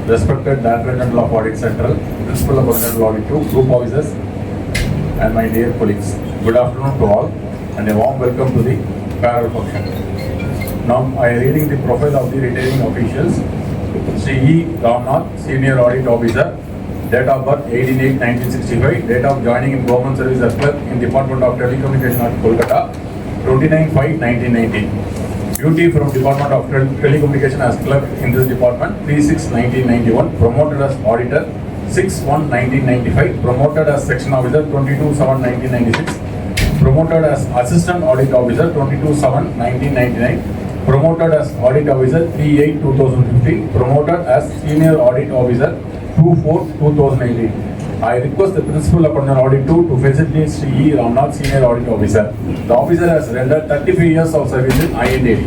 respected Director General of Audit Central, Principal of General Audit 2, Group Officers, and my dear colleagues. Good afternoon to all, and a warm welcome to the parallel function. Now I am reading the profile of the retaining officials. Sri E. Ramnath, Senior Audit Officer, date of birth 18/8/1965, date of joining in Government Service as clerk in Department of Telecommunication at Kolkata, 29/5/1990. Duty from Department of Telecommunication as clerk in this department, 3/6/1991, promoted as auditor, 6/1/1995, promoted as section officer, 22/7/1996, promoted as assistant audit officer, 22/7/1999, promoted as audit officer, 3/8/2015, promoted as senior audit officer, 2/4/2018. I request the Principal of Audit 2 to facilitate Sri E. Ramnath, Senior Audit Officer. The officer has rendered 33 years of service in INDD.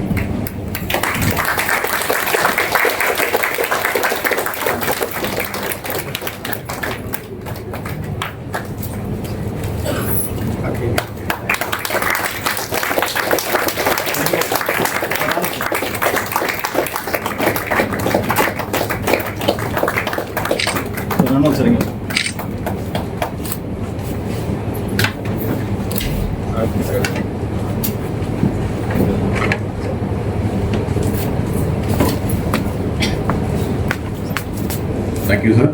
Thank you, sir.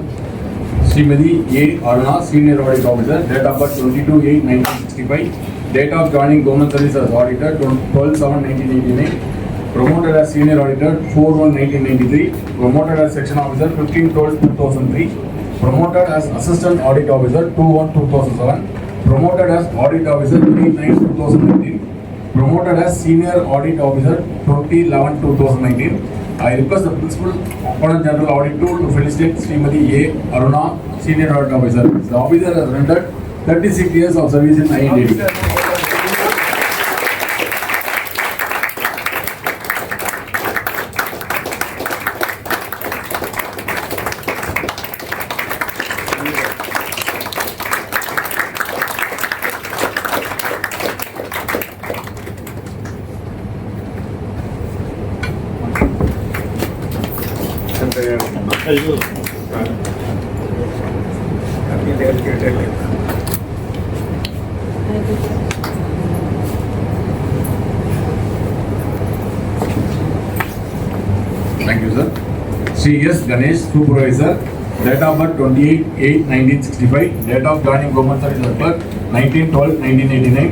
Srimati A. Aruna, Senior Audit Officer, date of birth 22/8/1965, date of joining Government Service as Auditor, 12/7/1989, promoted as Senior Auditor, 4/1/1993, promoted as Section Officer, 15/12/2003, promoted as Assistant Audit Officer, 2/1/2007, promoted as Audit Officer, 3/9/2019, promoted as Senior Audit Officer, 20/11/2019. I request the Principal of General Audit 2 to felicitate Srimati A. Aruna, Senior Audit Officer. The officer has rendered 36 years of service in INDD. Thank you, sir. Sri S. Ganesh, Supervisor, date of birth 28/8/1965, date of joining Government Service as clerk, 19/12/1989,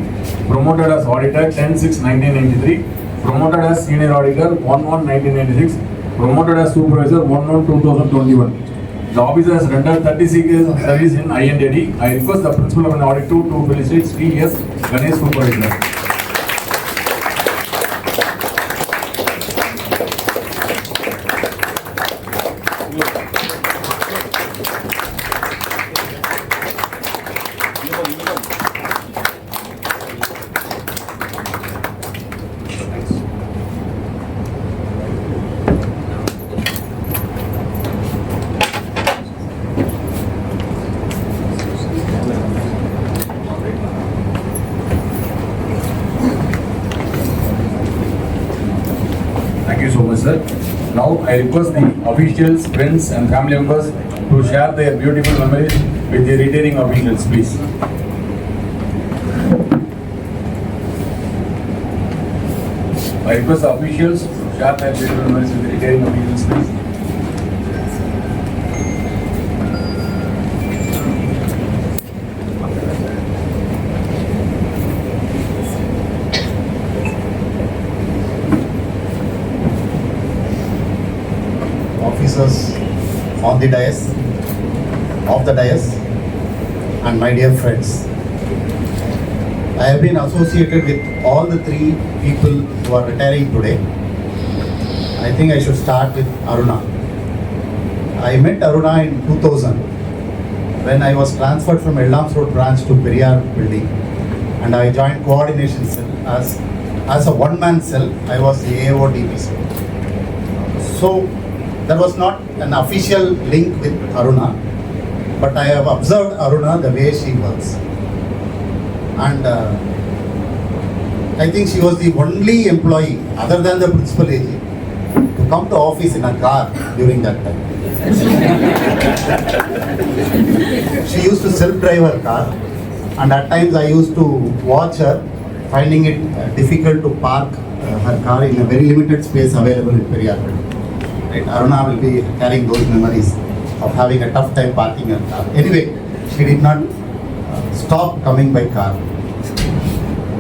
promoted as auditor, 10/6/1993, promoted as senior auditor, 1/1/1996, promoted as supervisor, 1/1/2021. The officer has rendered 36 years of service in INDD. I request the Principal of Audit 2 to felicitate Sri S. Ganesh, Supervisor. Thank you so much, sir. Now I request the officials, friends and family members to share their beautiful memories with the retaining officials, please. I request the officials to share their beautiful memories with the retaining officials, please. Officers on the dais, off the dais, and my dear friends. I have been associated with all the three people who are retiring today. I think I should start with Aruna. I met Aruna in 2000 when I was transferred from Elams Road branch to Periyar building, and I joined coordination cell as a one-man cell. I was the AO DPC. So there was not an official link with Aruna, but I have observed Aruna the way she works. And I think she was the only employee other than the principal AG to come to office in a car during that time. She used to self-drive her car, and at times I used to watch her, finding it difficult to park her car in a very limited space available in Periyarpet. Right? Aruna will be carrying those memories of having a tough time parking her car. Anyway, she did not stop coming by car.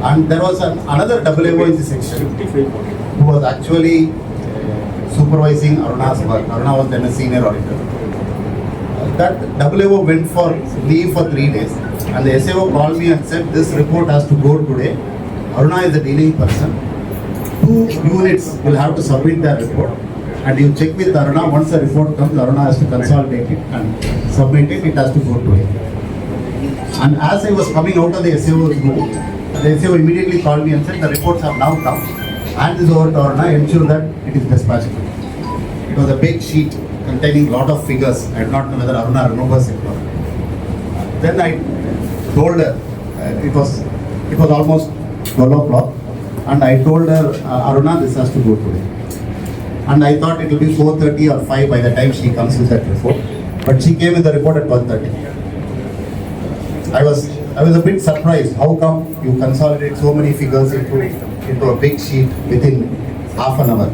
And there was another AO in the section who was actually supervising Aruna's work. Aruna was then a senior auditor. That AO went for leave for 3 days, and the SAO called me and said, this report has to go today. Aruna is the dealing person. 2 units will have to submit their report, and you check with Aruna. Once the report comes, Aruna has to consolidate it and submit it. It has to go today. And as I was coming out of the SAO's room, the SAO immediately called me and said, the reports have now come, and this over to Aruna, ensure that it is dispatched. It was a big sheet containing lot of figures. I do not know whether Aruna remembers it or not. Then I told her, it was almost 12 o'clock, and I told her, Aruna, this has to go today. And I thought it will be 4:30 or 5 by the time she comes with that report. But she came with the report at 1:30. I was a bit surprised. How come you consolidate so many figures into a big sheet within half an hour?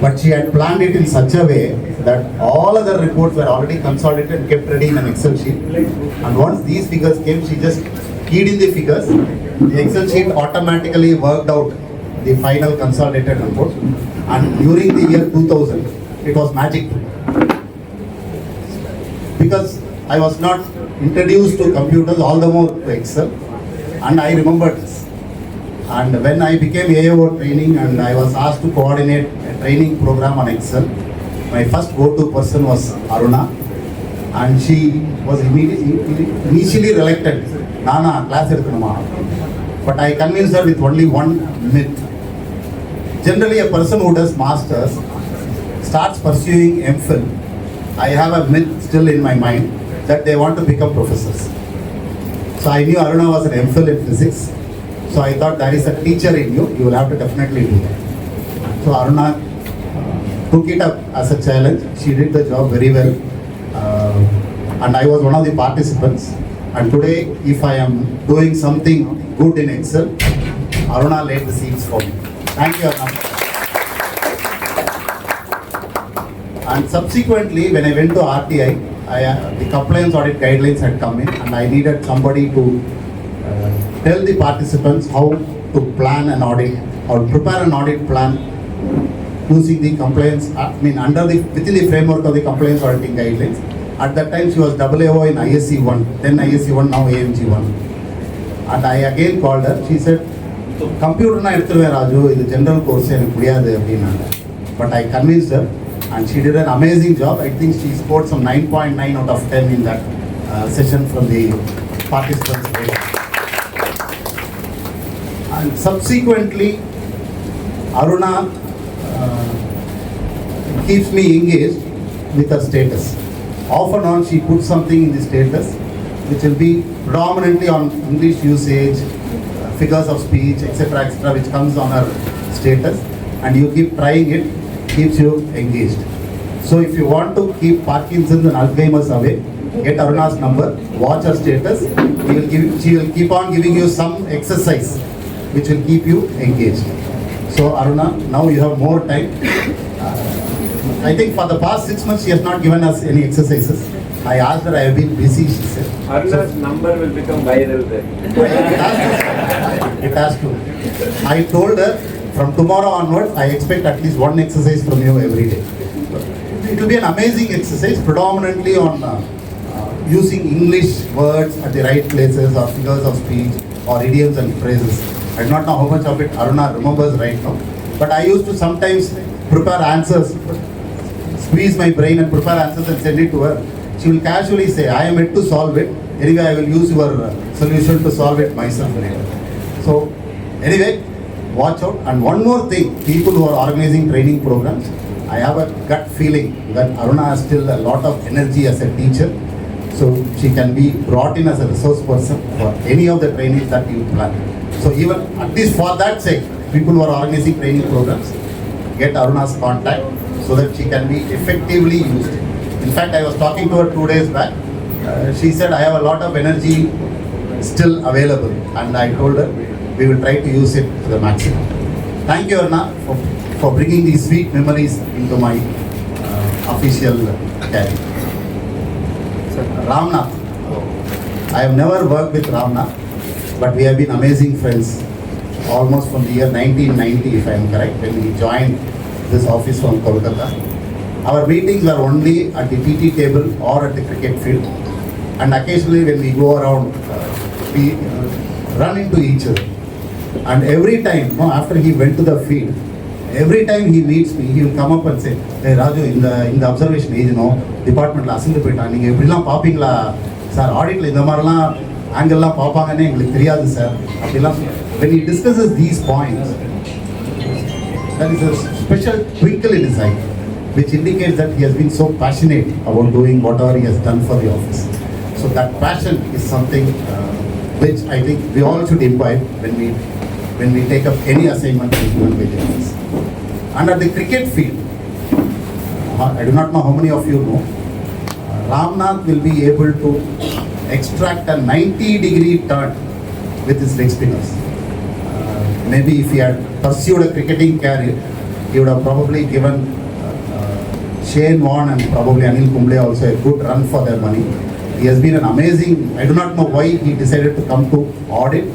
But she had planned it in such a way that all other reports were already consolidated and kept ready in an Excel sheet. And once these figures came, she just keyed in the figures. The Excel sheet automatically worked out the final consolidated report. And during the year 2000, it was magic. Because I was not introduced to computers, all the more to Excel, and I remembered this. And when I became AO training and I was asked to coordinate a training program on Excel, my first go-to person was Aruna, and she was initially reluctant. Nana, class edukanuma. But I convinced her with only one myth. Generally, a person who does masters starts pursuing MPhil. I have a myth still in my mind that they want to become professors. So I knew Aruna was an MPhil in physics. So I thought there is a teacher in you, you will have to definitely do that. So Aruna took it up as a challenge. She did the job very well. And I was one of the participants. And today, if I am doing something good in Excel, Aruna laid the seeds for me. Thank you, Aruna. And subsequently, when I went to RTI, the compliance audit guidelines had come in, and I needed somebody to tell the participants how to plan an audit or prepare an audit plan using the compliance, within the framework of the compliance auditing guidelines. At that time, she was AO in ISC 1, then ISC 1, now AMG 1. And I again called her. She said, computer na eduthuve Raju, idu general course enakku mudiyadhu appadina. But I convinced her, and she did an amazing job. I think she scored some 9.9 out of 10 in that session from the participants. And subsequently, Aruna keeps me engaged with her status. Off and on, she puts something in the status which will be predominantly on English usage, figures of speech, etc., which comes on her status, and you keep trying it, keeps you engaged. So if you want to keep Parkinson's and Alzheimer's away, get Aruna's number, watch her status. She will keep on giving you some exercise which will keep you engaged. So Aruna, now you have more time. I think for the past 6 months she has not given us any exercises. I asked her, I have been busy, she said. Aruna's number will become viral then. It has to. I told her, from tomorrow onwards, I expect at least one exercise from you every day. It will be an amazing exercise, predominantly on using English words at the right places, or figures of speech, or idioms and phrases. I do not know how much of it Aruna remembers right now, but I used to sometimes prepare answers, squeeze my brain and prepare answers and send it to her. She will casually say, I am yet to solve it. Anyway, I will use your solution to solve it myself later. So, anyway, watch out. And one more thing, people who are organizing training programs, I have a gut feeling that Aruna has still a lot of energy as a teacher. So, she can be brought in as a resource person for any of the trainings that you plan. So, even at least for that sake, people who are organizing training programs, get Aruna's contact so that she can be effectively used. In fact, I was talking to her 2 days back. She said, I have a lot of energy still available, and I told her we will try to use it to the maximum. Thank you, Arna, for bringing these sweet memories into my official career. Ramnath. I have never worked with Ramnath, but we have been amazing friends almost from the year 1990, if I am correct, when we joined this office from Kolkata. Our meetings were only at the TT table or at the cricket field, and occasionally when we go around, we run into each other. And every time, after he went to the field, every time he meets me, he will come up and say, hey Raju, in the observation age, department la asinga poitan neenga eppadilam paapingala sir, audit la indha marilam angle la paapangane engalukku theriyadu sir. When he discusses these points, there is a special twinkle in his eye, which indicates that he has been so passionate about doing whatever he has done for the office. So that passion is something which I think we all should imbibe when we take up any assignment given by the office. And at the cricket field, I do not know how many of you know, Ramnath will be able to extract a 90-degree turn with his leg spinners. Maybe if he had pursued a cricketing career, he would have probably given Shane Warne and probably Anil Kumble also a good run for their money. He has been an amazing, I do not know why he decided to come to audit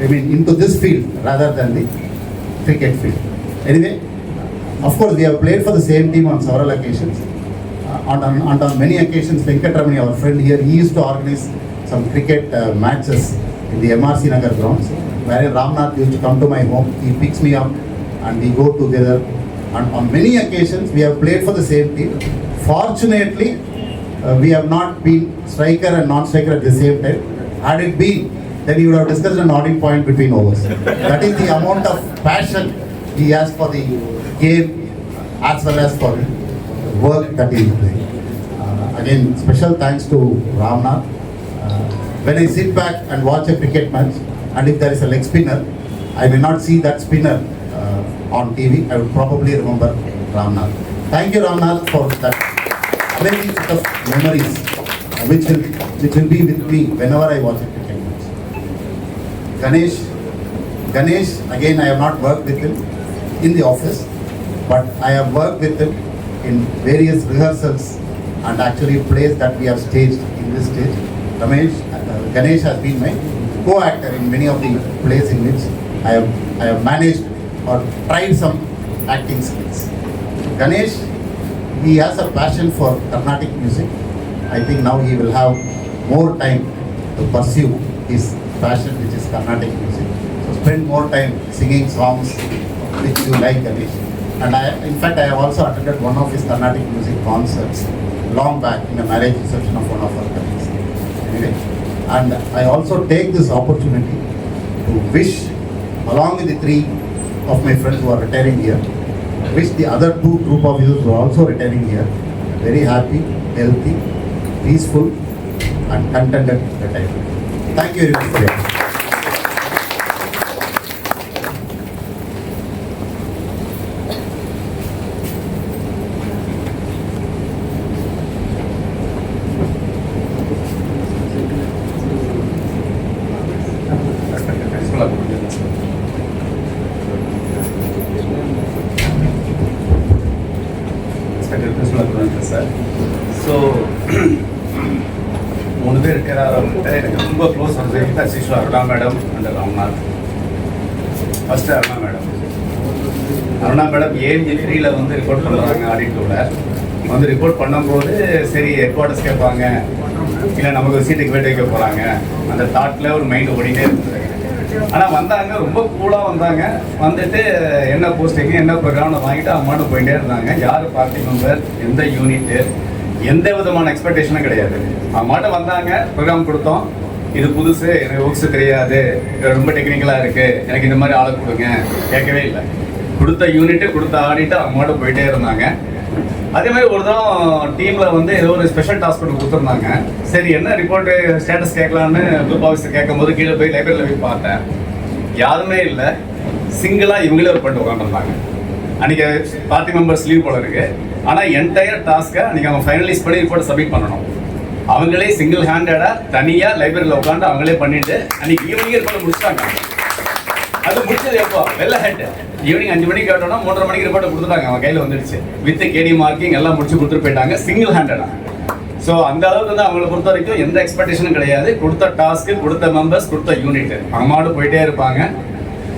into this field rather than the cricket field. Anyway, of course we have played for the same team on several occasions. On many occasions, Venkatramani, our friend here, he used to organize some cricket matches in the MRC Nagar grounds, wherein Ramnath used to come to my home. He picks me up and we go together. And on many occasions, we have played for the same team. Fortunately, we have not been striker and non-striker at the same time. Had it been, then you would have discussed an audit point between overs. That is the amount of passion he has for the game as well as for the work that he is doing. Again, special thanks to Ramnath. When I sit back and watch a cricket match, and if there is a leg spinner, I may not see that spinner on TV. I would probably remember Ramnath. Thank you, Ramnath, for that amazing set of memories, which will be with me whenever I watch a cricket match. Ganesh, again, I have not worked with him in the office, but I have worked with him in various rehearsals and actually plays that we have staged in this stage. Ganesh has been my co-actor in many of the plays in which I have managed or tried some acting skills. Ganesh, he has a passion for Carnatic music. I think now he will have more time to pursue his passion, which is Carnatic music. So spend more time singing songs which you like, Ganesh. And in fact, I have also attended one of his Carnatic music concerts long back in a marriage reception of one of our colleagues. Anyway, and I also take this opportunity to wish, along with the 3 of my friends who are retiring here, wish the other 2 group officers who are also retiring here very happy, healthy, peaceful and contented retirement. Thank you very much for your sir. So 3 பேர் இருக்கிறார்கிட்ட எனக்கு ரொம்ப close வந்து sister Aruna madam and Ramnath. First Aruna madam AMG 3ல வந்து report பண்ணுறாங்க ஆடிட்டோவில் வந்து report பண்ணும்போது சரி ஹெட் குவார்ட்டர்ஸ் கேட்பாங்க, இல்லை நமக்கு சீட்டுக்கு வேட்டு வைக்க போகிறாங்க, அந்த தாட்டில் ஒரு மைண்டு ஓடிட்டே இருந்தது. ஆனால் வந்தாங்க, ரொம்ப கூலாக வந்தாங்க. வந்துட்டு என்ன போஸ்டிங்கு என்ன ப்ரோக்ராம்னு வாங்கிட்டு அம்மாட்டு போயிட்டே இருந்தாங்க. யார் பார்ட்டி மெம்பர், எந்த யூனிட்டு, எந்த விதமான எக்ஸ்பெக்டேஷனும் கிடையாது. அம்மாட்ட வந்தாங்க, ப்ரோக்ராம் கொடுத்தோம். இது புதுசு, எனக்கு ஒர்க்ஸு தெரியாது, ரொம்ப டெக்னிக்கலாக இருக்குது, எனக்கு இந்த மாதிரி ஆளை கொடுங்க, கேட்கவே இல்லை. கொடுத்த யூனிட்டு கொடுத்த ஆடிட்டு அம்மாட்ட போயிட்டே இருந்தாங்க. அதே மாதிரி ஒரு தரம் டீமில் வந்து ஏதோ ஒரு ஸ்பெஷல் டாஸ்க் ஒன்று கொடுத்துருந்தாங்க. சரி என்ன ரிப்போர்ட்டு ஸ்டேட்டஸ் கேட்கலான்னு குரூப் ஆஃபீஸர் கேட்கும் போது கீழே போய் லைப்ரரியில் போய் பார்த்தேன். யாருமே இல்லை, சிங்கிளாக இவங்களே ஒரு பண்ணிட்டு உட்காந்துருந்தாங்க. அன்றைக்கி பார்ட்டி மெம்பர்ஸ் லீவ் போல இருக்கு. ஆனால் என்டையர் டாஸ்க்கை அன்றைக்கி அவங்க ஃபைனலைஸ் பண்ணி ரிப்போர்ட் சப்மிட் பண்ணணும். அவங்களே சிங்கிள் ஹேண்டடாக தனியாக லைப்ரரியில் உட்காந்து அவங்களே பண்ணிட்டு அன்றைக்கி ஈவினிங் ரிப்போர்ட் முடிச்சிட்டாங்க. அது முடிச்சது எப்போ வெள்ள ஹெட் ஈவினிங் 5 மணிக்கு கேட்டோம்னா 3:30 மணிக்கு ரிப்போர்ட் கொடுத்துட்டாங்க. அவங்க கையில் வந்துடுச்சு வித் கேடி மார்க்கிங் எல்லாம் முடிச்சு கொடுத்துட்டு போயிட்டாங்க சிங்கிள் ஹேண்டடாக. ஸோ அந்த அளவுக்கு வந்து அவங்களை பொறுத்த வரைக்கும் எந்த எக்ஸ்பெக்டேஷனும் கிடையாது. கொடுத்த டாஸ்க்கு, கொடுத்த மெம்பர்ஸ், கொடுத்த யூனிட் அவங்க மாடு போயிட்டே இருப்பாங்க.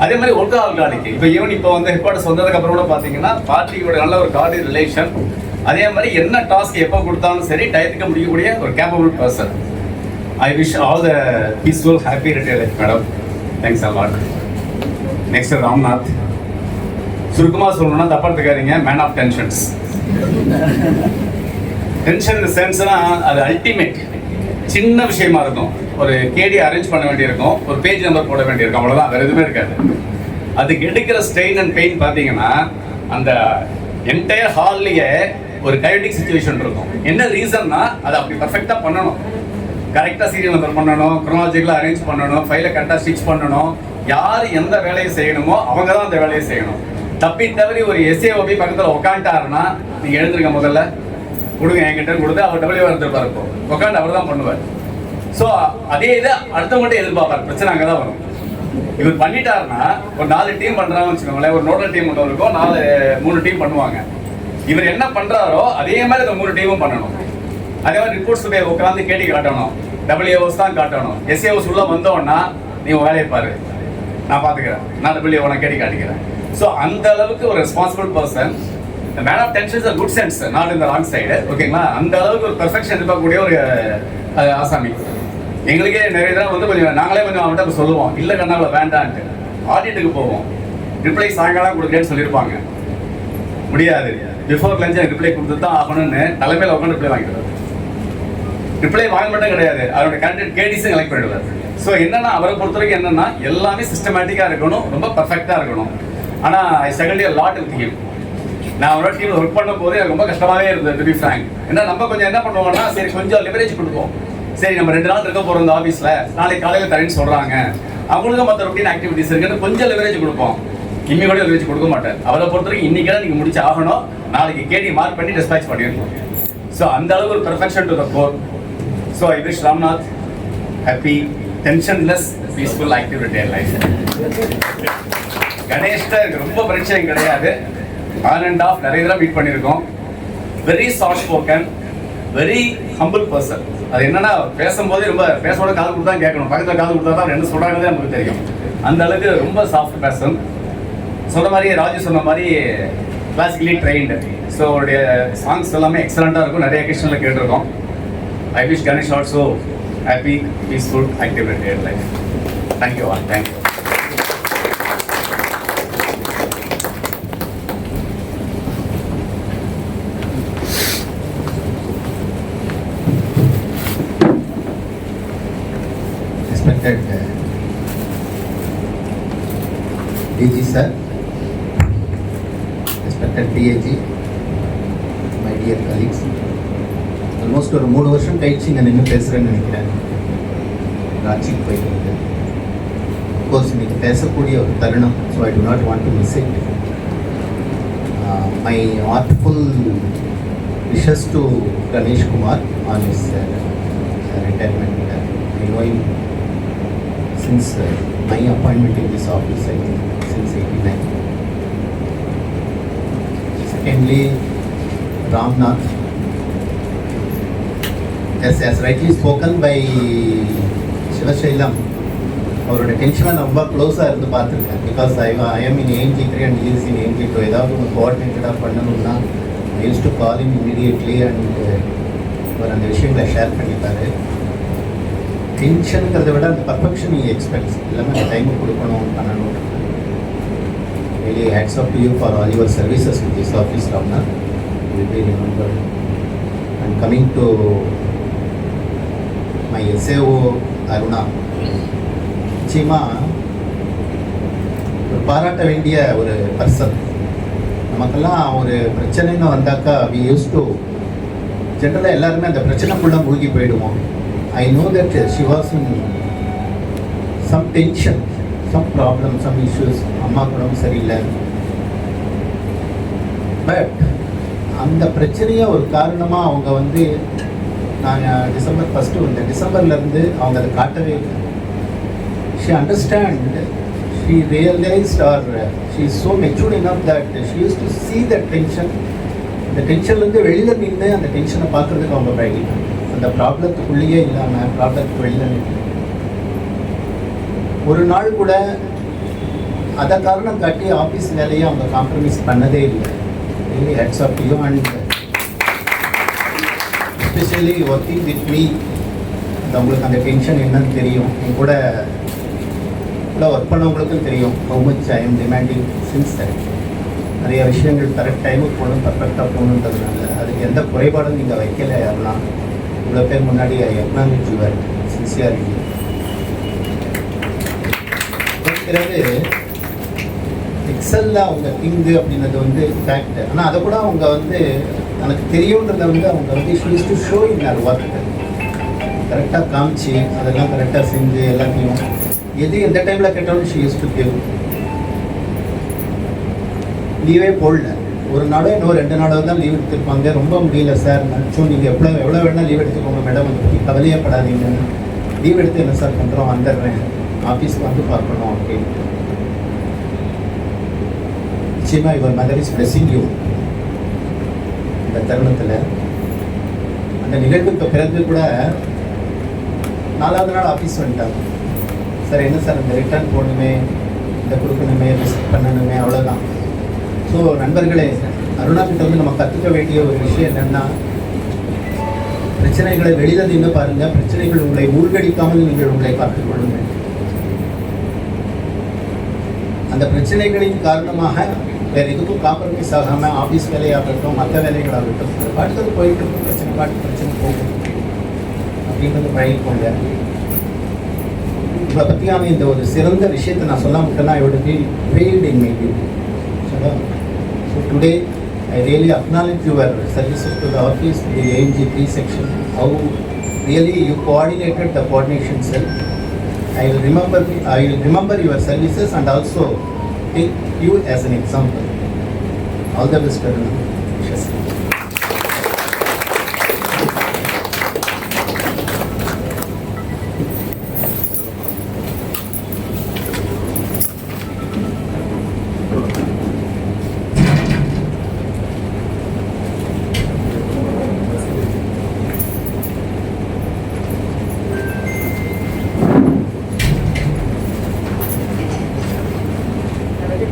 அதே மாதிரி ஒர்க் ஆர்கானிக் இப்போ ஈவன் இப்போ வந்து ஹெட் குவார்ட்டர்ஸ் வந்ததுக்கு அப்புறம் கூட பார்த்தீங்கன்னா பார்ட்டியோட நல்ல ஒரு கார்டி ரிலேஷன். அதே மாதிரி என்ன டாஸ்க் எப்போ கொடுத்தாலும் சரி டயத்துக்கு முடிக்கக்கூடிய ஒரு capable person. I wish all the peaceful happy retire life madam. Thanks a lot. Next Ramnath. சுருக்கமாக சொல்லணும்னா தப்பா எடுத்துக்காதீங்க, மேன் ஆஃப் டென்ஷன்ஸ். டென்ஷன் இந்த சென்ஸ்னா அது அல்டிமேட். சின்ன விஷயமா இருக்கும், ஒரு கேடி அரேஞ்ச் பண்ண வேண்டியிருக்கும், ஒரு பேஜ் நம்பர் போட வேண்டியிருக்கும், அவ்வளோதான், வேறு எதுவுமே இருக்காது. அதுக்கு எடுக்கிற ஸ்ட்ரெயின் அண்ட் பெயின் பார்த்தீங்கன்னா அந்த என்டையர் ஹால்லேயே ஒரு கைடிக் சுச்சுவேஷன் இருக்கும். என்ன ரீசன்னா அதை அப்படி பர்ஃபெக்டாக பண்ணணும். கரெக்டாக சீரியல் நம்பர் பண்ணணும், க்ரோனாலஜிக்கலாக அரேஞ்ச் பண்ணணும், ஃபைலை கரெக்டாக ஸ்டிச் பண்ணணும். யார் எந்த வேலையை செய்யணுமோ அவங்க தான் அந்த வேலையை செய்யணும். தப்பி தவறி ஒரு எஸ்ஏஓபி பக்கத்தில் உட்காந்துட்டாருன்னா நீங்கள் எழுந்துருங்க, முதல்ல கொடுங்க என்கிட்ட கொடுத்து அவர் டபிள்யூ இருந்திருப்பார். இப்போ உட்காந்து அவர் தான் பண்ணுவார். ஸோ அதே இதை அடுத்தவங்கள்ட்ட எதிர்பார்ப்பார். பிரச்சனை அங்கே தான் வரும். இவர் பண்ணிட்டாருன்னா ஒரு 4 டீம் பண்ணுறாங்கன்னு வச்சுக்கோங்களேன். ஒரு நோடல் டீம் ஒன்று இருக்கும், 3 டீம் பண்ணுவாங்க. இவர் என்ன பண்ணுறாரோ அதே மாதிரி அந்த 3 டீமும் பண்ணணும். அதே மாதிரி ரிப்போர்ட்ஸ் போய் உட்காந்து கேட்டி காட்டணும், டபிள்யூஓஸ் தான் காட்டணும். எஸ்ஏஓஸ் உள்ள வந்தோன்னா நீ வேலையை பாரு, நான் பார்த்துக்கிறேன், நான் டபிள்யூஓ நான் கேட்டி காட்டிக்கிறேன். ஸோ அந்த அளவுக்கு ஒரு responsible person. Man of tensions a good sense, not இந்த ராங் சைடு. ஓகேங்களா? அந்த அளவுக்கு ஒரு பெர்ஃபெக்ஷன் இருக்கக்கூடிய ஒரு ஆசாமி. எங்களுக்கே நிறைய தடவை வந்து கொஞ்சம் நாங்களே கொஞ்சம் அவன்கிட்ட சொல்லுவோம், இல்லை கண்ணாவில் வேண்டான்ட்டு. ஆடிட்டுக்கு போவோம், ரிப்ளை சாயங்காலம் கொடுக்குறேன்னு சொல்லியிருப்பாங்க. முடியாது, பிஃபோர் லஞ்ச் எனக்கு ரிப்ளை கொடுத்து தான் ஆகணும்னு தலைமையில் உட்காந்து ரிப்ளை வாங்கிடுவார். ரிப்ளை வாங்க மட்டும் கிடையாது, அவரோட கேண்டிடேட் கேடிஸும் கலெக்ட் பண்ணிடுவார். ஸோ என்னன்னா அவரை பொறுத்த வரைக்கும் என்னன்னா எல்லாமே சிஸ்டமேட்டிக்காக இருக்கணும், ரொம்ப பர்ஃபெக்டாக இருக்கணும். ஆனால் I second year lot with him. நான் அவரோட டீமில் ஒர்க் பண்ணும் போது எனக்கு ரொம்ப கஷ்டமாகவே இருந்தது, டு பி ஃப்ராங்க். ஏன்னா நம்ம கொஞ்சம் என்ன பண்ணுவோம்னா, சரி கொஞ்சம் லிவரேஜ் கொடுப்போம். சரி நம்ம 2 நாள் இருக்க போகிறோம் இந்த ஆஃபீஸில், நாளைக்கு காலையில் தரேன்னு சொல்கிறாங்க, அவங்களுக்கும் மற்ற ரொட்டீன் ஆக்டிவிட்டிஸ் இருக்குன்னு கொஞ்சம் லிவரேஜ் கொடுப்போம். இன்னி கூட லிவரேஜ் கொடுக்க மாட்டேன். அவரை பொறுத்த வரைக்கும் இன்னைக்கெல்லாம் நீங்கள் முடிச்சு ஆகணும், நாளைக்கு கேடி மார்க் பண்ணி டிஸ்பேச் பண்ணியிருக்கோம். ஸோ அந்த அளவுக்கு ஒரு perfection to the core. So I wish Ramnath happy tensionless peaceful active retire life. கணேஷ்ட ரொம்ப பரிச்சயம் கிடையாது, ஆன் அண்ட் ஆஃப் நிறைய தடவை மீட் பண்ணியிருக்கோம். Very soft spoken, very humble person. அது என்னன்னா பேசும்போதே ரொம்ப பேசோட காது கொடுத்தா கேட்கணும், பக்கத்தில் காது கொடுத்தா தான் என்ன சொல்கிறாங்கன்னே நமக்கு தெரியும். அந்த அளவுக்கு ரொம்ப சாஃப்ட் பர்சன். சொன்ன மாதிரி ராஜு சொன்ன மாதிரி கிளாசிக்கலி ட்ரெயின்டு. ஸோ அவருடைய சாங்ஸ் எல்லாமே எக்ஸலண்ட்டாக இருக்கும், நிறைய அக்கேஷனில் கேட்டிருக்கோம். I wish Ganesh also happy peaceful active retired life. Thank you all. Thank you. Respected DG sir, respected DAG, my dear colleagues, almost ஒரு 3 வருஷம் கழிச்சு இங்கே நின்று பேசுகிறேன்னு நினைக்கிறேன். ராட்சிக்கு போயிட்டு கோர்ஸ் இன்னைக்கு பேசக்கூடிய ஒரு தருணம். So I to not want to miss it. My artful wishes to Ganesh Kumar on is retirement. I know him since my appointment in this office, I think since 89. Secondly, Ramnath, as rightly spoken by Shivashailam, அவரோட டென்ஷனாக நான் ரொம்ப க்ளோஸாக இருந்து பார்த்துருக்கேன். Because I am in AMG 3 and he is in AMG 2. ஏதாவது ஒன்று கோஆர்டினேட்டடாக பண்ணணும்னா I use to call him immediately and அவர் அந்த விஷயங்களை ஷேர் பண்ணிப்பார். டென்ஷனுங்கிறத விட அந்த பர்ஃபெக்ஷன் நீ எக்ஸ்பெக்ட்ஸ் எல்லாமே அந்த டைமுக்கு கொடுக்கணும், பண்ணணும். Really hats off to you for all your services with this office Ramnath. Will be remembered. And coming to my SAO Aruna, நிச்சயமாக ஒரு பாராட்ட வேண்டிய ஒரு பர்சன். நமக்கெல்லாம் ஒரு பிரச்சனைன்னு வந்தாக்கா வி யூஸ் டு ஜென்ரலாக எல்லாருமே அந்த பிரச்சனைக்குள்ளே மூழ்கி போயிடுவோம். I know that she was in some tension, some problem, some issues. அம்மா கூட சரியில்லை, பட் அந்த பிரச்சனையை ஒரு காரணமாக அவங்க வந்து நான் டிசம்பர் ஃபஸ்ட்டு வந்தேன், டிசம்பர்லேருந்து அவங்க அதை காட்டவே இல்லை. She understand, she realised or she is so matured enough that she use to see the tension. இந்த டென்ஷன்லேருந்து வெளியில் நின்று அந்த டென்ஷனை பார்க்குறதுக்கு அவங்க பழகிட்டாங்க. அந்த ப்ராப்ளத்துக்குள்ளேயே இல்லாமல் ப்ராப்ளத்துக்கு வெளியில் நின்று ஒரு நாள் கூட அதை காரணம் காட்டி ஆஃபீஸ் வேலையை அவங்க காம்ப்ரமைஸ் பண்ணதே இல்லை. Really hats off you and especially working with me. உங்களுக்கு அந்த டென்ஷன் என்னன்னு தெரியும், என் கூட ஒர்க் பண்ணவங்களுக்கும் தெரியும் how much I am demanding since that. நிறைய விஷயங்கள் கரெக்ட் டைமுக்கு போகணும், பர்ஃபெக்டாக போகணுன்றதுனால அதுக்கு எந்த குறைபாடும் நீங்கள் வைக்கல. யாரெல்லாம் இவ்வளோ பேர் முன்னாடி ஐ அக்னாலேஜ் யுவர் சின்சியாரிட்டி. பிறகு எக்ஸலில் அவங்க கிங்கு அப்படின்றது வந்து ஃபேக்ட். ஆனால் அதை கூட அவங்க வந்து எனக்கு தெரியுன்றதை வந்து அவங்க வந்து choose to show in our work கரெக்டாக காமிச்சு அதெல்லாம் கரெக்டாக செஞ்சு எல்லாத்தையும் எது எந்த டைமில் கேட்டாலும் ஷீ யூஸ் டு கிவ். லீவே போடல, ஒரு நாளோ இன்னும் 2 நாளோ தான் லீவ் எடுத்துருப்பாங்க. ரொம்ப முடியல சார் நினச்சோம், நீங்கள் எவ்வளோ வேணால் லீவ் எடுத்துக்கோங்க மேடம், அதை பற்றி கவலையே படாதீங்க, லீவ் எடுத்து என்ன சார் பண்ணுறோம், வந்துடுறேன், ஆஃபீஸ்க்கு வந்து பார்க்கணும் அப்படின்னு. நிச்சயமாக your mother is blessing you. இந்த தருணத்தில் அந்த நிகழ்வுக்கு பிறகு கூட 4வது நாள் ஆஃபீஸ் வந்துட்டாங்க. சார் என்ன சார் இந்த ரிட்டர்ன் போடணுமே, இந்த கொடுக்கணுமே, விசிட் பண்ணணுமே, அவ்வளோதான். ஸோ நண்பர்களே, அருணா கிட்ட வந்து நம்ம கற்றுக்க வேண்டிய ஒரு விஷயம் என்னென்னா, பிரச்சனைகளை வெளியில் நின்று பாருங்கள், பிரச்சனைகள் உங்களை மூழ்கடிக்காமல் நீங்கள் உங்களை பார்த்துக்கொள்ளுங்கள். அந்த பிரச்சனைகளின் காரணமாக வேறு எதுக்கும் காம்ப்ரமைஸ் ஆகாமல் ஆஃபீஸ் வேலையாகட்டும் மற்ற வேலைகளாகட்டும் அது பாட்டுக்கு போயிட்டு இருக்கும், பிரச்சனை போகும் அப்படின்றது பழகிக்கோங்க. உங்களை பற்றியான இந்த ஒரு சிறந்த விஷயத்தை நான் சொல்ல முட்டேன்னா I would feel paid in my duty. So today I really acknowledge your services to the office, to the AMG3 section, how really you coordinated the coordination cell. I will remember your services and also take you as an example. All the best, Aruna. Yes.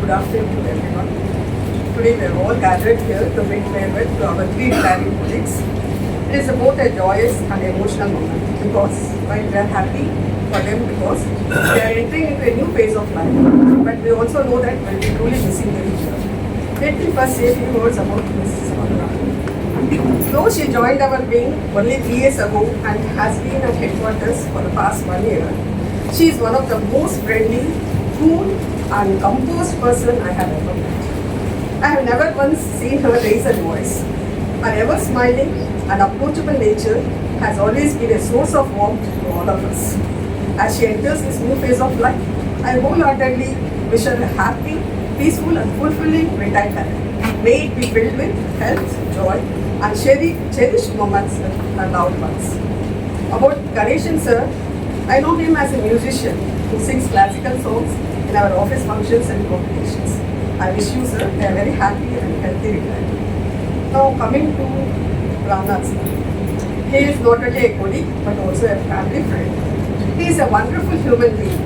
Good afternoon to everyone. Today we are all gathered here to bid farewell to our 3 retiring colleagues. It is both a joyous and emotional moment because while we are happy for them because they are entering into a new phase of life, but we also know that we will be truly missing them here. Let me first say a few words about Mrs. Audit. Though she joined our wing only 3 years ago and has been at headquarters for the past 1 year, she is one of the most friendly, cool and composed person I have ever met. I have never once seen her raise her voice. Her ever smiling and approachable nature has always been a source of warmth to all of us. As she enters this new phase of life, I wholeheartedly wish her a happy, peaceful and fulfilling retirement. May it be filled with health, joy and cherished moments with her loved ones. About Ganeshan sir, I know him as a musician who sings classical songs in our office functions and competitions. I wish you, sir, a very happy and healthy retirement. Now coming to Ramnath sir. He is not only a colleague but also a family friend. He is a wonderful human being,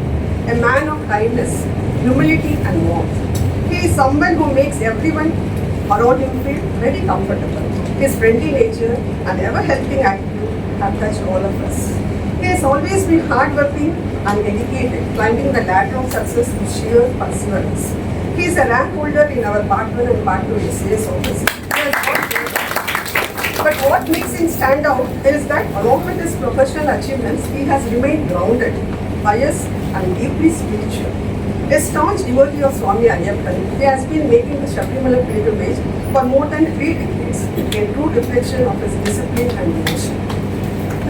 a man of kindness, humility and warmth. He is someone who makes everyone around him feel very comfortable. His friendly nature and ever-helping attitude have touched all of us. He has always been hardworking and dedicated, climbing the ladder of success with sheer perseverance. He is a rank holder in our Part 1 and Part 2 SAS office. But what makes him stand out is that along with his professional achievements, he has remained grounded, pious and deeply spiritual. A staunch devotee of Swami Ayyappan, he has been making the Shabrimala pilgrimage for more than 3 decades, a true reflection of his discipline and devotion.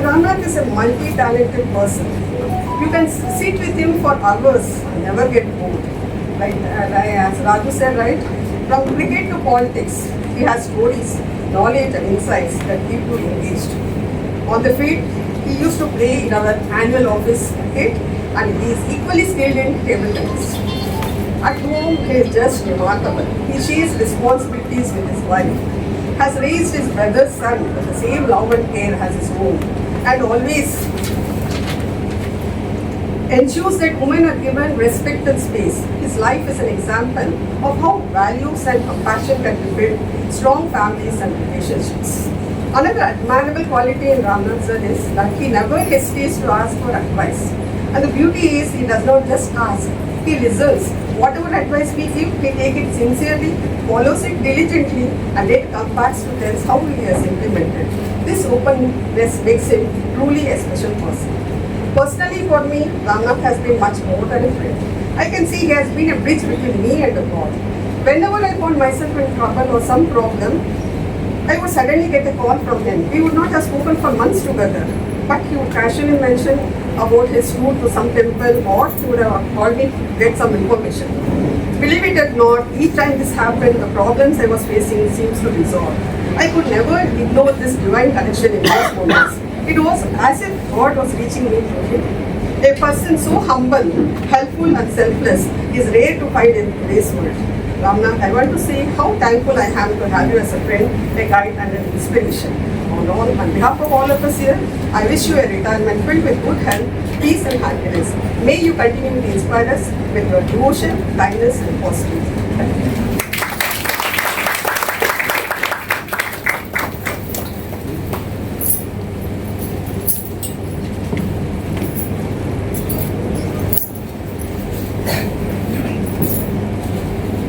Ramnath is a multi-talented person. You can sit with him for hours and never get bored. Like as Raju said, right? From cricket to politics, He has stories, knowledge and insights that keep you engaged. On the field, he used to play in our annual office cricket and he is equally skilled in table tennis. At home, he is just remarkable. He shares responsibilities with his wife, has raised his brother's son with the same love and care as his own, and always ensures that women are given respect and space. His life is an example of how values and compassion can build strong families and relationships. Another admirable quality in Ramnath sir is that he never hesitates to ask for advice. And the beauty is he does not just ask, he listens. Whatever advice we give, he takes it sincerely, follows it diligently, and then comes back to tell us how he has implemented. This openness makes him truly a special person. Personally, for me, Ramnath has been much more than a friend. I can see he has been a bridge between me and the God. Whenever I found myself in trouble or some problem, I would suddenly get a call from him. We would not have spoken for months together, but he would casually mention about his route to some temple, or he would have called me to get some information. Believe it or not, each time this happened, the problems I was facing seems to resolve. I could never ignore this divine connection in those moments. It was as if God was reaching me through him. A person so humble, helpful and selfless is rare to find in today's world. Ramnath, I want to say how thankful I am to have you as a friend, a guide and an inspiration. On behalf of all of us here, I wish you a retirement filled with good health, peace and happiness. May you continue to inspire us with your devotion, kindness and positivity. Thank you.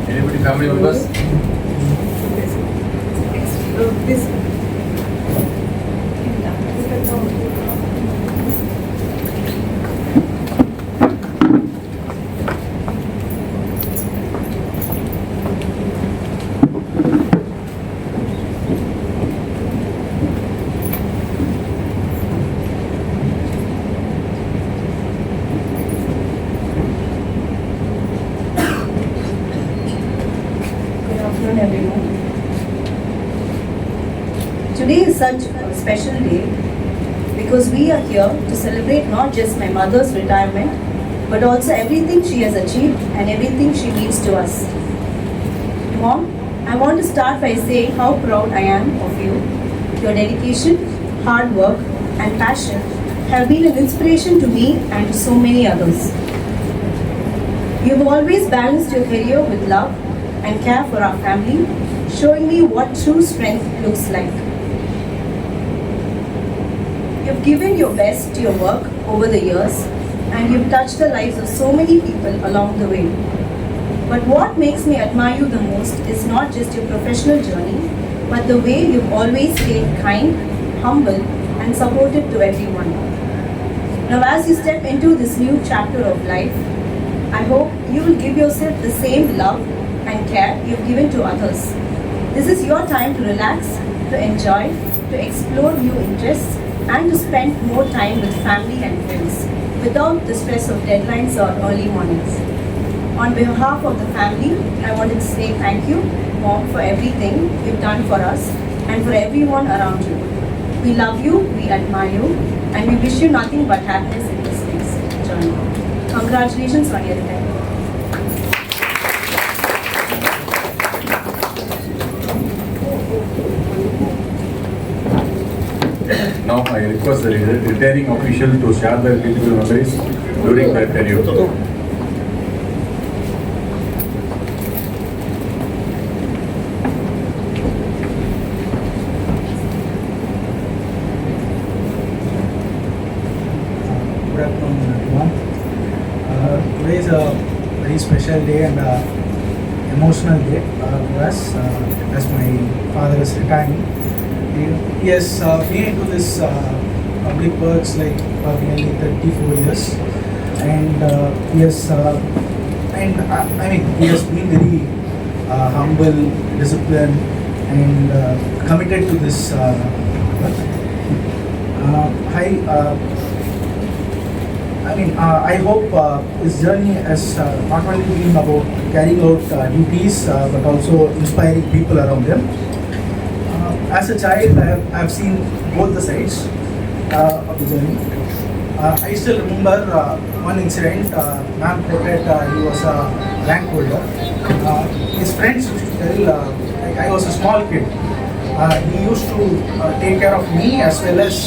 Anybody family members? This. Everyone. Today is such a special day because we are here to celebrate not just my mother's retirement but also everything she has achieved and everything she means to us. Mom, I want to start by saying how proud I am of you. Your dedication, hard work and passion have been an inspiration to me and to so many others. You have always balanced your career with love and care for our family, showing me what true strength looks like. You've given your best to your work over the years and you've touched the lives of so many people along the way. But what makes me admire you the most is not just your professional journey, but the way you've always stayed kind, humble and supportive to everyone. Now as you step into this new chapter of life, I hope you will give yourself the same love and care you've given to others. This is your time to relax, to enjoy, to explore new interests, and to spend more time with family and friends without the stress of deadlines or early mornings. On behalf of the family, I wanted to say thank you, Mom, for everything you've done for us and for everyone around you. We love you, we admire you, and we wish you nothing but happiness in this next journey. Congratulations on your retirement. Now I request the retiring official to share their beautiful memories during their tenure. Good afternoon, everyone. Today is a very special day and emotional day for us as my father is retiring. He has been into this public works like for nearly 34 years, and he has I mean he has been very humble, disciplined, and committed to this work. I hope his journey has not only been about carrying out duties but also inspiring people around him. as a child, I have seen both the sides of the journey. I still remember one incident. Ma'am reported he was a rank holder. His friends used to tell I was a small kid. He used to take care of me as well as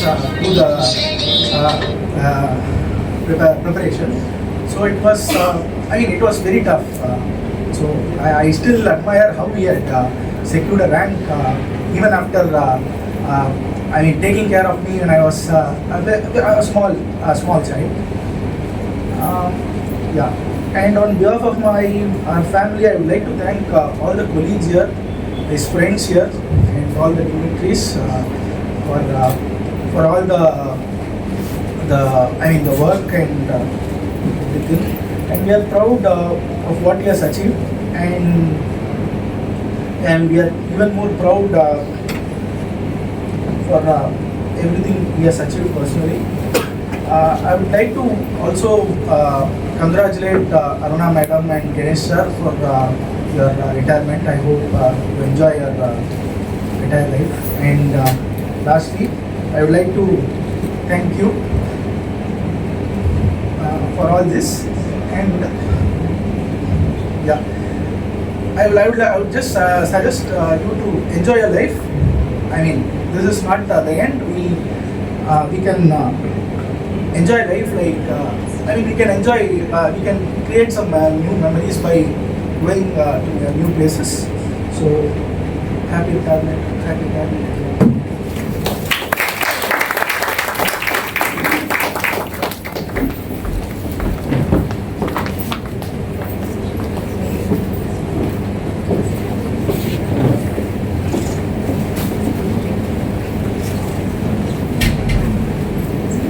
do the preparation. So it was, it was very tough. So I still admire how he had secured a rank even after taking care of me when I was a small child. Yeah. And on behalf of my family, I would like to thank all the colleagues here, his friends here, and all the dignitaries for all the work and everything. And we are proud of what he has achieved, and we are even more proud for everything he has achieved personally. I would like to also congratulate Aruna Madam and Ganesh sir for your retirement. I hope you enjoy your retired life. And lastly, I would like to thank you for all this. And yeah, I would just suggest you to enjoy your life. This is not the end. We can enjoy life like we can create some new memories by going to new places. So happy retirement.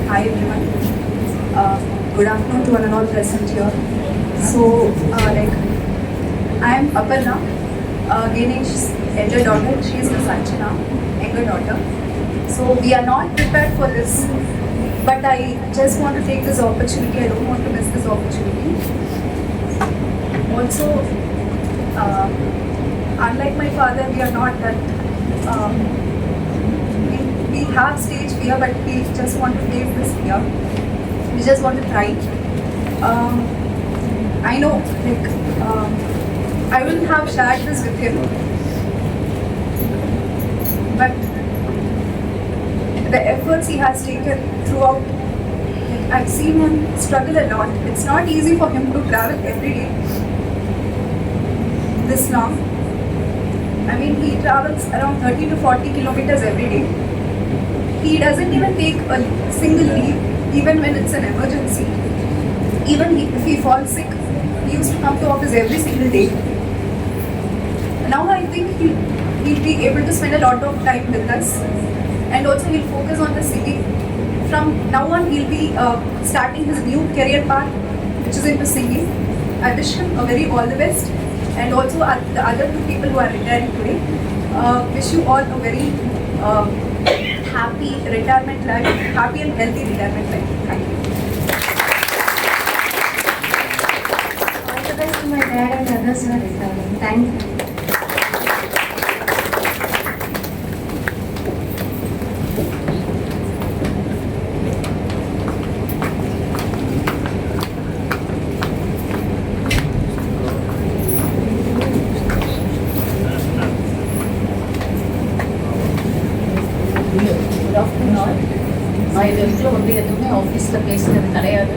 Hi everyone. Good afternoon to one and all present here. So, I am Aparna, Ganesh's elder daughter. She is Miss Archana, younger daughter. So we are not prepared for this, but I just want to take this opportunity. I don't want to miss this opportunity. Also, unlike my father, we are not that. We have stage fear, but we just want to face this fear. We just want to try. I know, I wouldn't have shared this with him, but the efforts he has taken throughout, I've seen him struggle a lot. It's not easy for him to travel every day this long. He travels around 30 to 40 kilometers every day. He doesn't even take a single leave, even when it's an emergency. Even if he falls sick, he used to come to office every single day. Now I think he'll be able to spend a lot of time with us, and also he'll focus on the city. From now on, he'll be starting his new career path, which is into singing. I wish him a very all the best, and also the other two people who are retiring today. Wish you all a very happy retirement life, happy and healthy retirement life. Thank you. All the best to my dad and others who are retiring. Thank you. Good afternoon all. நான் இது வரைக்கும் வந்து எதுவுமே ஆஃபீஸில் பேசுகிறது கிடையாது.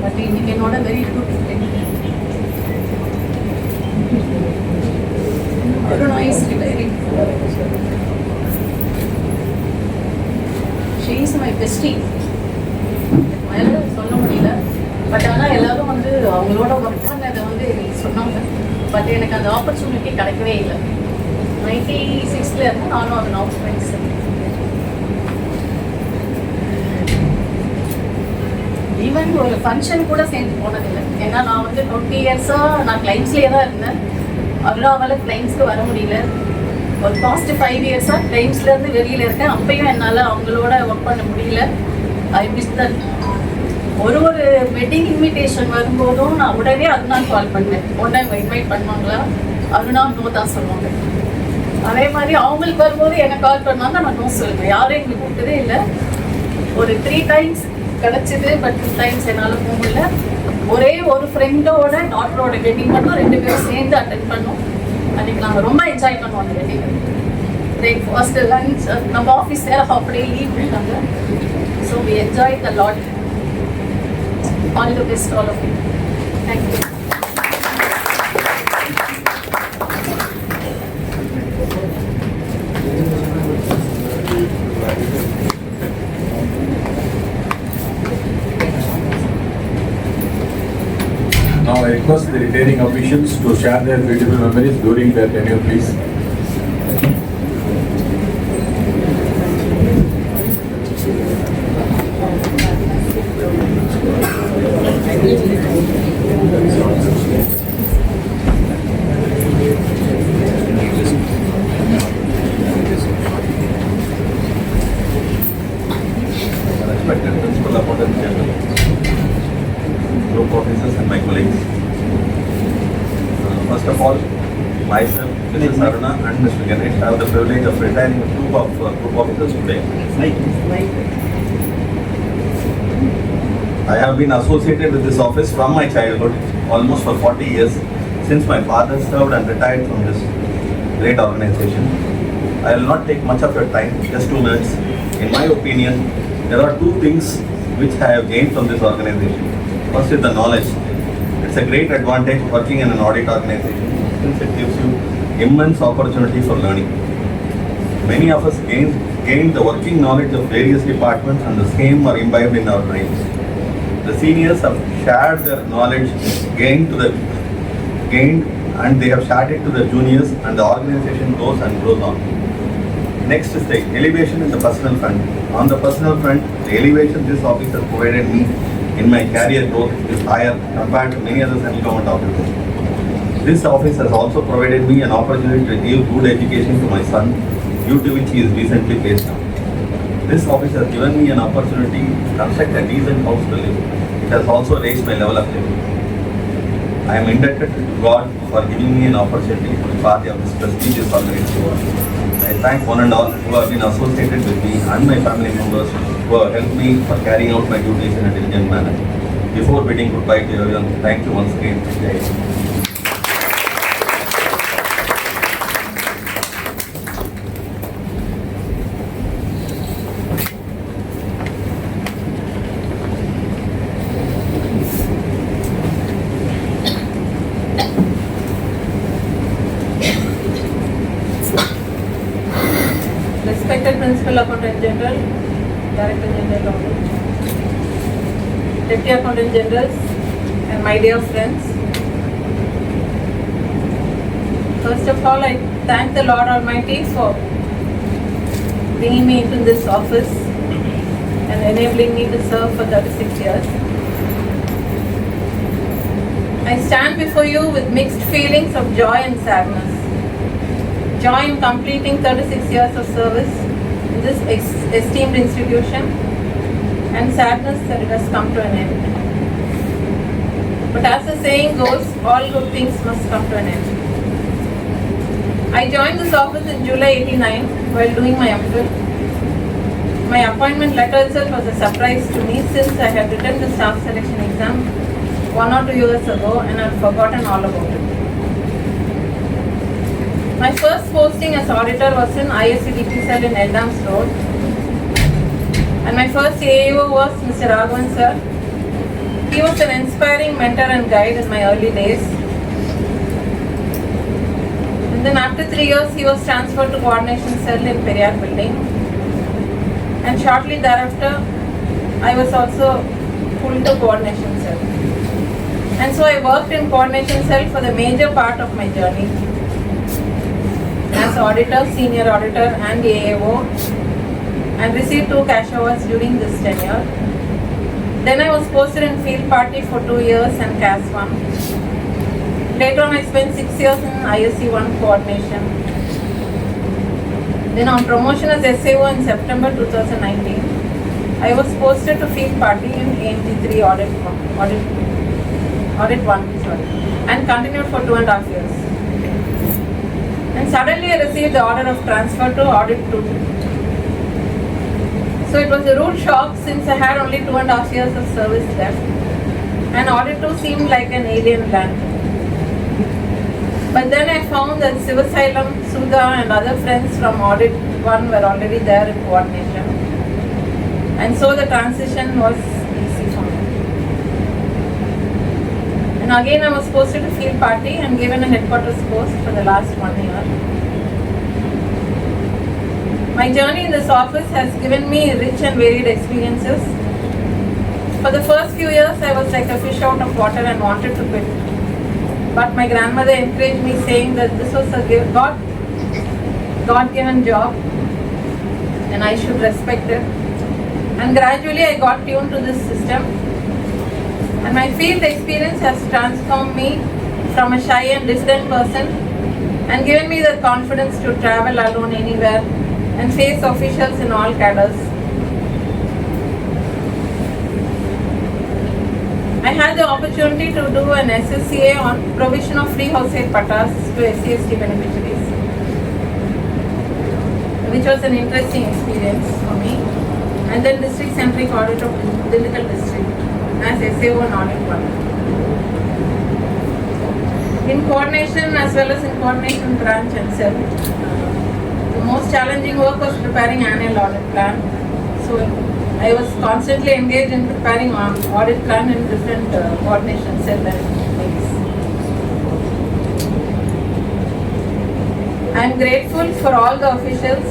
But இன்னைக்கு என்னோட very good friend Aruna is retiring. She is my bestie. மேலே சொல்ல முடியல. பட் ஆனால் எல்லாரும் வந்து அவங்களோட ஒர்க் பண்ணதை வந்து சொன்னாங்க. பட் எனக்கு அந்த ஆப்பர்ச்சுனிட்டி கிடைக்கவே இல்லை. 96ல இருந்து நானும் அது நவ் ஃப்ரெண்ட்ஸ். ஈவன் ஒரு ஃபங்க்ஷன் கூட சேர்ந்து போனதில்லை. ஏன்னா நான் வந்து 20 இயர்ஸாக நான் கிளைண்ட்ஸ்லேயே தான் இருந்தேன். அருணாவால் கிளைண்ட்ஸ்க்கு வர முடியல. ஒரு பாஸ்ட் 5 இயர்ஸாக கிளைண்ட்ஸ்லேருந்து வெளியில் இருக்கேன். அப்பயும் என்னால் அவங்களோட ஒர்க் பண்ண முடியல. I miss that. ஒரு வெட்டிங் இன்விடேஷன் வரும்போதும் நான் உடனே அருணா கால் பண்ணேன். உடனே இன்வைட் பண்ணுவாங்களா? அருணா நோ தான் சொல்லுவாங்க. அதே மாதிரி அவங்களுக்கு வரும்போது என்ன கால் பண்ணாங்க, நான் நோ சொல்லுவேன். யாரும் எங்களுக்கு கூப்பிட்டதே இல்லை. ஒரு 3 times கிடச்சிது, பட் 2 times என்னால் போக முடியல. ஒரே ஒரு ஃப்ரெண்டோட டாக்டரோட வெட்டிங் மட்டும் 2 பேரும் சேர்ந்து அட்டென்ட் பண்ணோம். அன்றைக்கி நாங்கள் ரொம்ப என்ஜாய் பண்ணோம் அந்த வெட்டிங். பிரேக்ஃபாஸ்ட்டு, லன்ச், நம்ம ஆஃபீஸ் வேறு அப்படியே லீவ் விட்டாங்க. So we enjoy the lot. All the best all of you. Thank you. Now I request the retaining officials to share their beautiful memories during their tenure, please. Respected Principal Accountant General, group officers and my colleagues. First of all, myself, Mrs. Aruna and Mr. Ganesh have the privilege of retiring with group officers today. I have been associated with this office from my childhood, almost for 40 years, since my father served and retired from this great organization. I will not take much of your time, just 2 minutes. In my opinion, there are 2 things which I have gained from this organization. First is the knowledge. It's a great advantage working in an audit organization since it gives you immense opportunity for learning. Many of us gained the working knowledge of various departments and the same are imbibed in our brains. The seniors have shared their knowledge gained and they have shared it to the juniors and the organization goes and grows on. Next is the elevation in the personal front. On the personal front, the elevation this office has provided me in my career growth is higher compared to many other central government offices. This office has also provided me an opportunity to give good education to my son, due to which he is recently placed down. This office has given me an opportunity to construct a decent house to live. It has also raised my level of living. I am indebted to God for giving me an opportunity to be part of this prestigious organization. I thank one and all who have been associated with me and my family members who have helped me for carrying out my duties in a diligent manner. Before bidding goodbye to everyone, thank you once again. Jai Hind. Respected Principal Accountant General, Director General Audit, Deputy Accountant Generals, and my dear friends. First of all, I thank the Lord Almighty for bringing me into this office and enabling me to serve for 36 years. I stand before you with mixed feelings of joy and sadness. Joy in completing 36 years of service in this esteemed institution, and sadness that it has come to an end. But as the saying goes, all good things must come to an end. I joined this office in July 89 while doing my MPhil. My appointment letter itself was a surprise to me since I had written the staff selection exam 1 or 2 years ago and had forgotten all about it. My first posting as auditor was in ISCDP cell in Eldams Road, and my first AAO was Mr. Raghavan sir. He was an inspiring mentor and guide in my early days. And then after 3 years, he was transferred to coordination cell in Periyar building, and shortly thereafter, I was also pulled to coordination cell. And so I worked in coordination cell for the major part of my journey. As auditor, senior auditor and AAO, and received 2 cash awards during this tenure. Then I was posted in field party for 2 years and CAS 1. Later on I spent 6 years in ISC 1 coordination. Then on promotion as SAO in September 2019, I was posted to field party in AMG 3 audit 1 and continued for 2.5 years. And suddenly I received the order of transfer to Audit 2. So it was a rude shock since I had only 2.5 years of service left. And Audit 2 seemed like an alien land. But then I found that Sivasailam, Sudha and other friends from Audit 1 were already there in coordination. And so the transition was easy for me. And again I was posted to field party and given a headquarters post for the last 1 year. My journey in this office has given me rich and varied experiences. For the first few years I was like a fish out of water and wanted to quit. But my grandmother encouraged me saying that this was a God-given job and I should respect it. And gradually I got tuned to this system. And my field experience has transformed me from a shy and distant person and given me the confidence to travel alone anywhere and face officials in all cadres. I had the opportunity to do an SSCA on provision of free household pattas to SC/ST beneficiaries, which was an interesting experience for me. And then district centric audit of Dindigul district as SAO and Audit 1. In coordination as well as in coordination branch and cell. The most challenging work was preparing annual audit plan. So I was constantly engaged in preparing audit plan in different coordination cell and ways. I am grateful for all the officials,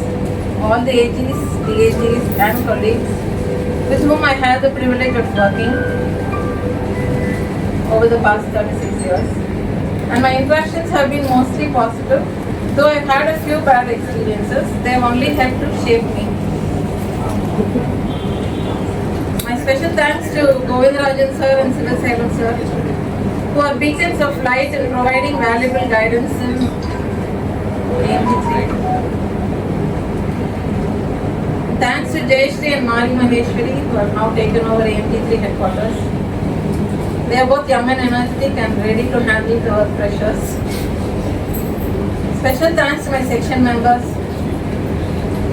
all the AGs, DAGs and colleagues with whom I had the privilege of working over the past 36 years. And my interactions have been mostly positive. Though I've had a few bad experiences, they have only helped to shape me. My special thanks to Govindarajan sir and Sivasailam sir, who are beacons of light in providing valuable guidance in AMG3. Thanks to Jayashree and Mari Maheshwari, who have now taken over AMG3 headquarters. They are both young and energetic and ready to handle the work pressures. Special thanks to my section members,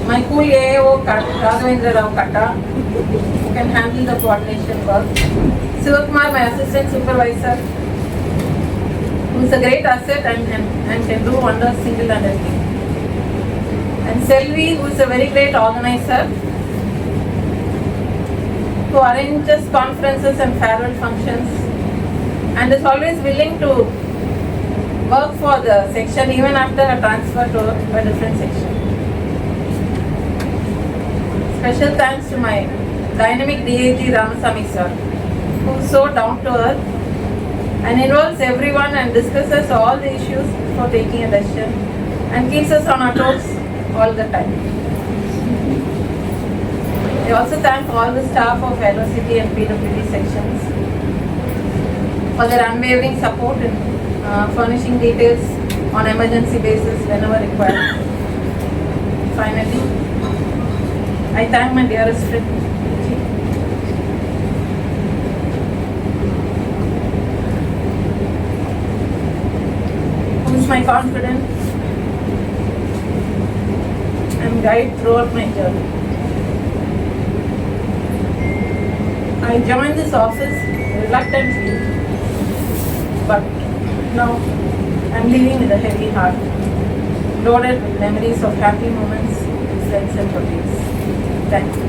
my cool AAO Raghavendra Rao Katta, who can handle the coordination work. Sivakumar, my assistant supervisor, who is a great asset and can do wonders single-handedly. And Selvi, who is a very great organizer, who arranges conferences and farewell functions and is always willing to work for the section even after a transfer to a different section. Special thanks to my dynamic DAG Ramasamy sir, who is so down to earth and involves everyone and discusses all the issues before taking a decision and keeps us on our toes all the time. I also thank all the staff of LOCT and PWD sections for their unwavering support in furnishing details on emergency basis whenever required. Finally, I thank my dearest friend, who is my confidant and guide throughout my journey. I joined this office reluctantly, but now I'm leaving with a heavy heart, loaded with memories of happy moments, friends and colleagues. Thank you.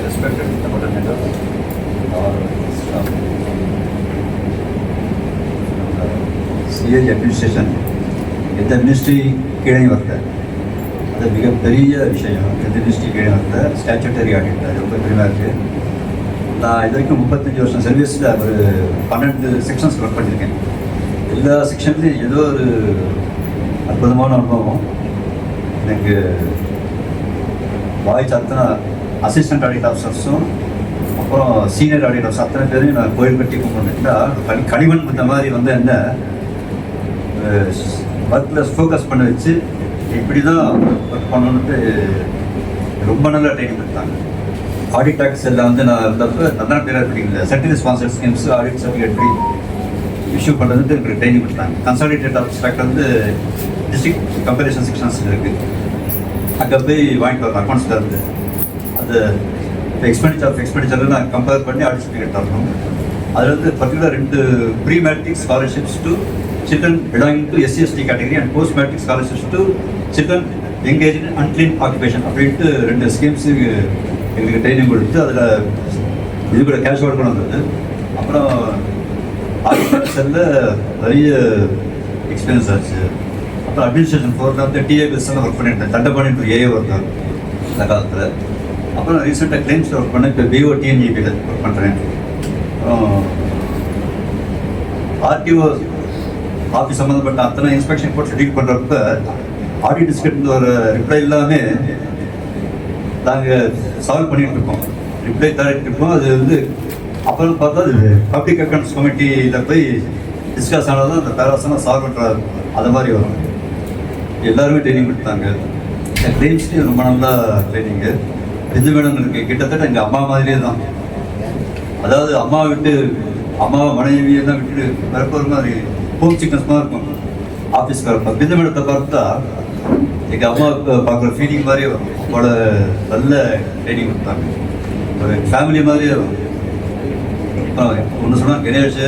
Respected coordinator or staff. CH administration எந்த ministry கீழே வருது அது மிகப்பெரிய விஷயம். எந்த ministry கீழே வருது statutory audit, அது ரொம்ப பெருமையாக இருக்குது. நான் இது வரைக்கும் 35 வருஷம் சர்வீஸில் ஒரு 12 செக்ஷன்ஸ் ஒர்க் பண்ணியிருக்கேன். எல்லா செக்ஷன்லேயும் ஏதோ ஒரு அற்புதமான அனுபவம். எனக்கு வாய்ஸ் அத்தனை அசிஸ்டன்ட் ஆடிட் ஆஃபீஸர்ஸும் அப்புறம் சீனியர் ஆடிட் ஆஃபீஸர் அத்தனை பேரையும் நான் கோயில் கட்டி கும்பிட்டேன். கனிவன் இந்த மாதிரி வந்து என்ன ஒர்க்கில் ஃபோக்கஸ் பண்ண வச்சு இப்படி தான் ஒர்க் பண்ணணுன்ட்டு ரொம்ப நல்லா ட்ரைனிங் கொடுத்தாங்க. ஆடிட் டாக்ஸ் எல்லாம் வந்து நான் இருந்தப்போ அதான் பேர் படிக்கல certificate sponsor schemes audit certificate issue பண்ணுறதுக்கு எனக்கு ட்ரைனிங் கொடுத்தாங்க. கன்சாலிடேட் அப்ஸ்ட்ராக்ட் வந்து டிஸ்ட்ரிக்ட் கம்பேரிசன் செக்ஷன்ஸ் இருக்குது, அங்கே போய் வாங்கிட்டு வரணும் அக்கௌண்ட்ஸில் இருந்து. அது எக்ஸ்பெண்டிச்சர் நான் கம்பேர் பண்ணி ஆடிட் சர்டிஃபிகேட் தரணும். அதில் வந்து particular 2 pre matric scholarships to children belonging to SC/ST category and post matric scholarships to children engage in unclean occupation அப்படின்ட்டு 2 ஸ்கீம்ஸு எங்களுக்கு ட்ரைனிங் கொடுத்து அதில் இது கூட கேஷ் ஒர்க் வந்தது. அப்புறம் ஆர்டிஃபிஷியலில் நிறைய எக்ஸ்பீரியன்ஸ் ஆச்சு. அப்புறம் அட்மினிஸ்ட்ரேஷன் ப்ரோக்ராம் TABSல ஒர்க் பண்ணியிருந்தேன், தண்டபாணி ஏஏ ஒர்க் அந்த காலத்தில். அப்புறம் ரீசெண்டாக கிளைம்ஸில் ஒர்க் பண்ணேன், இப்போ BOTNGPயில் ஒர்க் பண்ணுறேன். அப்புறம் RTO ஆஃபீஸ் சம்மந்தப்பட்ட அத்தனை இன்ஸ்பெக்ஷன் ரிப்போர்ட்ஸ் டீல் பண்ணுறப்ப ஆடிட் டிஸ்கட் வர ரிப்ளை எல்லாமே நாங்கள் சால்வ் பண்ணிட்டு இருக்கோம், ரிப்ளை தரட்டு இருக்கோம். அது வந்து அப்புறம் பார்த்தா அது பப்ளிக் அக்கௌண்ட்ஸ் கமிட்டியில் போய் டிஸ்கஸ் ஆனதும் அந்த பேராசெல்லாம் சால்வ் பண்ணுறாரு. அது மாதிரி வரும். எல்லாருமே ட்ரைனிங் கொடுத்தாங்க. என் கிளைம்ஸ்லேயும் ரொம்ப நல்லா ட்ரைனிங்கு. எது மேடம் இருக்குது கிட்டத்தட்ட எங்கள் அம்மா மாதிரியே தான். அதாவது அம்மாவை மனைவியை தான் விட்டுட்டு வரப்போ ஒரு மாதிரி ஹோம் சிக்னஸ் தான் இருக்கும். ஆஃபீஸ்க்கு வரப்போ பிந்து மேடத்தை பார்த்தா எங்கள் அம்மாவுக்கு பார்க்குற ஃபீலிங் மாதிரியே வரும். அவங்களோட நல்ல ட்ரைனிங் கொடுத்தாங்க, ஒரு ஃபேமிலி மாதிரியே வரும். ஒன்று சொன்னால் கணேஷ்,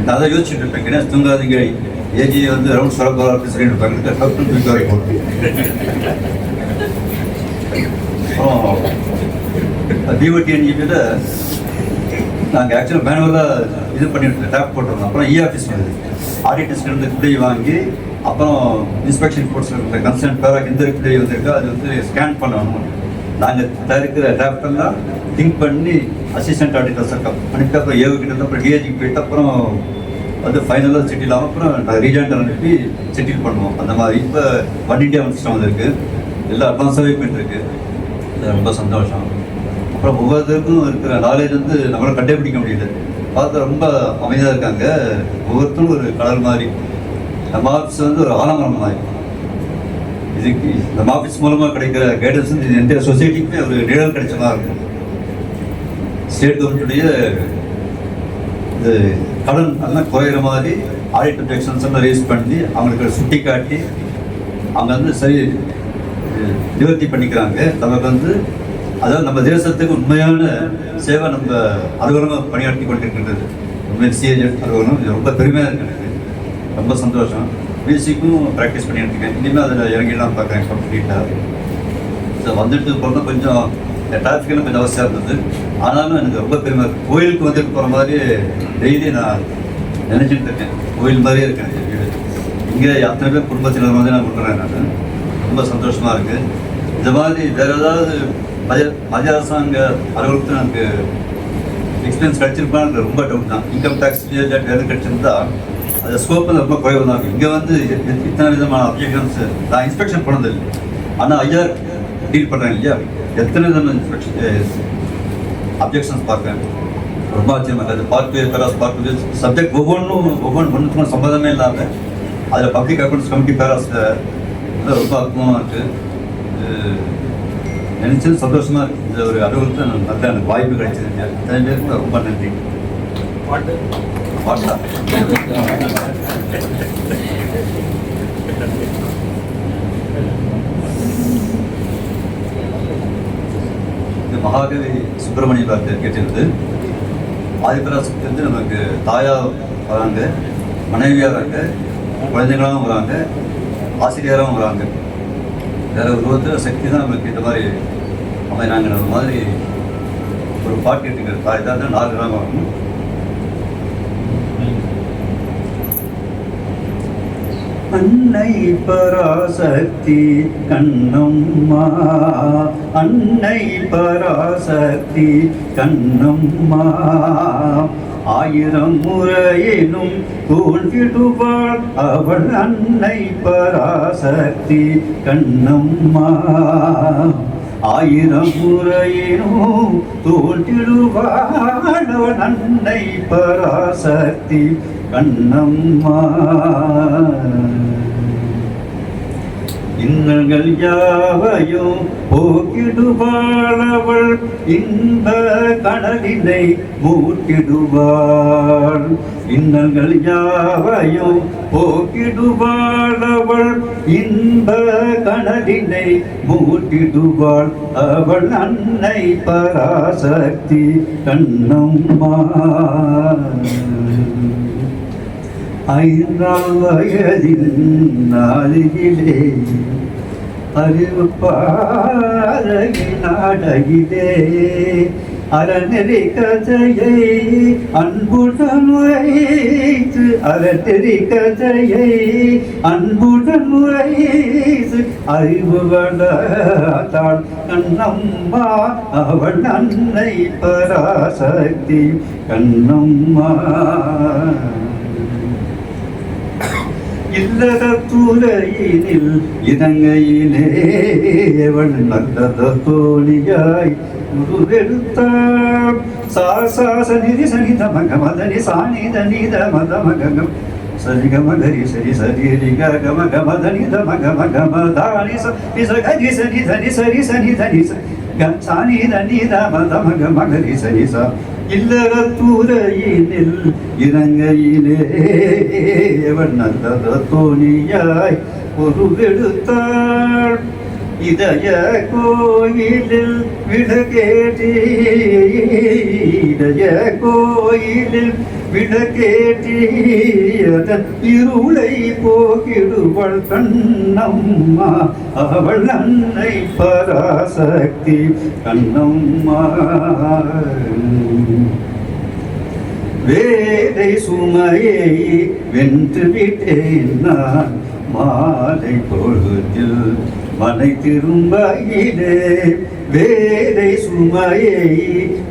நான் அதை யோசிச்சுட்டு இருப்பேன், கணேஷ் தூங்காதீங்க, ஏஜி வந்து ரவுண்ட் சுரப்பா அப்படின்னு சொல்லிட்டு இருப்பாங்க. டக்குன்னு தூக்கி வரைக்கும் BOTNGPயில் நாங்கள் ஆக்சுவலாக மேனுவலாக இது பண்ணிட்டு டேப் போட்டுருந்தோம். அப்புறம் ஆஃபீஸ் வந்து ஆடிட்டர்ஸ்க்கு இருந்து ரிப்ளை வாங்கி அப்புறம் இன்ஸ்பெக்ஷன் ரிப்போர்ட்ஸில் இருக்கிற கன்சர்ன் பேராக எந்த ரிப்ளை வந்திருக்கோ அது வந்து ஸ்கேன் பண்ணணும். நாங்கள் தயாரிக்கிற டிராஃப்டெல்லாம் திங்க் பண்ணி அசிஸ்டன்ட் ஆடிட்டர்ஸ் அனுப்பி அப்புறம் ஏவுக்கிட்ட அப்புறம் DAGக்கு போயிட்டு அப்புறம் வந்து ஃபைனலாக செட்டில் ஆகும். அப்புறம் ரீஜாண்டர் அனுப்பி செட்டில் பண்ணுவோம். அந்த மாதிரி இப்போ ஒன் இண்டியா சிஸ்டம் வந்துருக்கு, எல்லாம் அட்வான்ஸாகவே போயிட்டுருக்கு. ரொம்ப சந்தோஷம். அப்புறம் ஒவ்வொருத்தருக்கும் இருக்கிற நாலேஜ் வந்து நம்மளால் கண்டுபிடிக்க முடியுது. பார்த்து ரொம்ப அமைதியாக இருக்காங்க. ஒவ்வொருத்தரும் ஒரு கடல் மாதிரி. நம்ம ஆஃபீஸ் வந்து ஒரு ஆலமரம் மாதிரி. இதுக்கு நம்ம ஆஃபீஸ் மூலமாக கிடைக்கிற கைடன்ஸ் வந்து எந்த சொசைட்டிக்குமே ஒரு நிழல் கிடைச்ச மாதிரி இருக்கும். ஸ்டேட் கவர்மெண்ட்டுடைய இது கடன் அதெல்லாம் குறையிற மாதிரி ஆடிட் அப்ஜெக்ஷன்ஸ் எல்லாம் ரேஸ் பண்ணி அவங்களுக்கு சுட்டி காட்டி அவங்க வந்து சரி நிவர்த்தி பண்ணிக்கிறாங்க. நமக்கு வந்து அதாவது நம்ம தேசத்துக்கு உண்மையான சேவை நம்ம அலுவலகம் பணியாற்றி கொண்டிருக்கின்றது. உண்மையில் CAG அலுவலகம் இது ரொம்ப பெருமையாக இருக்கு. எனக்கு ரொம்ப சந்தோஷம். பிசிக்கும் ப்ராக்டிஸ் பண்ணிட்டு இருக்கேன். இனிமேல் அதில் இறங்கிடலாம் பார்க்குறேன் கம்ப்ளீட்டாக. ஸோ வந்துட்டு போனால் கொஞ்சம் டிராஃபிக்கெல்லாம் கொஞ்சம் அவசியம் இருந்தது. ஆனாலும் எனக்கு ரொம்ப பெருமை இருக்குது. கோயிலுக்கு வந்துட்டு போகிற மாதிரி டெய்லி நான் நினச்சிட்டு இருக்கேன். கோயில் மாதிரியே இருக்கேன் வீடு. இங்கே அத்தனை பேர் குடும்பத்தினர் வந்து நான் கொண்டுறேன். நான் ரொம்ப சந்தோஷமாக இருக்குது. இந்த மாதிரி வேறு ஏதாவது மத்திய அரசாங்க அலுவலகத்தில் எனக்கு எக்ஸ்பீரியன்ஸ் கிடச்சிருப்பான்னு ரொம்ப டவுட் தான். இன்கம் டேக்ஸ் எது கிடச்சிருந்தா அது ஸ்கோப் வந்து ரொம்ப குறைவு தான் இருக்குது. இங்கே வந்து இத்தனை விதமான அப்ஜெக்ஷன்ஸ் நான் இன்ஸ்பெக்ஷன் பண்ணதில்லை. ஆனால் ஐயா டீல் பண்ணுறேன் இல்லையா, எத்தனை விதமான அப்ஜெக்ஷன்ஸ் பார்க்குறேன். ரொம்ப ஆச்சரியமாக இருக்குது. பார்ட் 2 சப்ஜெக்ட் ஒவ்வொன்றுக்கும் சம்மந்தமே இல்லாமல் அதில் பப்ளிக் அக்கௌண்ட்ஸ் கமிட்டி பேராஸ் ரொம்ப அற்புதமாக இருக்குது. நினைச்சது சந்தோஷமாக இருக்குது. இந்த ஒரு அலுவலகத்தை நல்ல எனக்கு வாய்ப்பு கிடைச்சிருக்கு. அத்தனை பேருக்கு ரொம்ப நன்றி. வாட்டா இந்த மகாகவி சுப்பிரமணிய பாரதி கேட்டிருந்தது. ஆதிபராசக்தி நமக்கு தாயாக வராங்க, மனைவியாக வராங்க, குழந்தைங்களாகவும் வராங்க, ஆசிரியராகவும் வராங்க. வேறு உருவத்தில் சக்தி தான் நமக்கு இந்த மாதிரி அமைனாங்கிற மாதிரி ஒரு பாட்டு கேட்டுக்கிற தாய் தான் 4 கிராமம் ஆகும். அன்னை பராசக்தி கண்ணம்மா, அன்னை பராசக்தி கண்ணம்மா, 1000 முறையினும் தோன்றிடுவாள் அவள் அன்னை பராசக்தி கண்ணம்மா, ஆயிரம் முறையினும் தோன்றிடுவாழவன் அன்னை பராசக்தி கண்ணம்மா. இன்னல்கள் யாவையும் போக்கிடுவாள் இன்ப கடலினை மூட்டிடுவாள். இன்னல்கள் யாவையும் போக்கிடுவாள் இன்ப கடலினை மூட்டிடுவாள். அவள் அன்னை பராசக்தி கண்ணம்மா. ஐந்தாம் வயதில் நாளிலே அறிவு பாறையில் நாடகிலே அறநெறி கதையை அன்புடன் வைத்து அறநெறி கதையை அன்புடன் வைத்து அறிவு வளர்த்தாள் கண்ணம்மா. அவள் அன்னை பராசக்தி கண்ணம்மா. இல்லற துறையினில் இலங்கையிலே அவள் நல்லத தோழியாய் உருவெடுத்தாள். சாச நிதி சனித மக மதனி சானித நீத மத மகம் சரிகமகரி சரி சரி கம கமதனி தம கம கமதானி சரி சரி தனி சரி சனி தனி சானி தனி தம தம கமகரி சரி சா. இல்லற துறையினில் இலங்கையிலே அவள் நல்லத தோணியாய் உருவெடுத்தாள். இதய கோயிலில் விளக்கேற்றி இதய கோயிலில் விளக்கேற்றி அதன் இருளை போக்கிடுவள் கண்ணம்மா. அவள் அன்னை பராசக்தி கண்ணம்மா. வேலை சுமையை வென்று விட்டேன் நான் மாலை பொழுதில் மனை திரும்பையிலே. வேலை சுமையை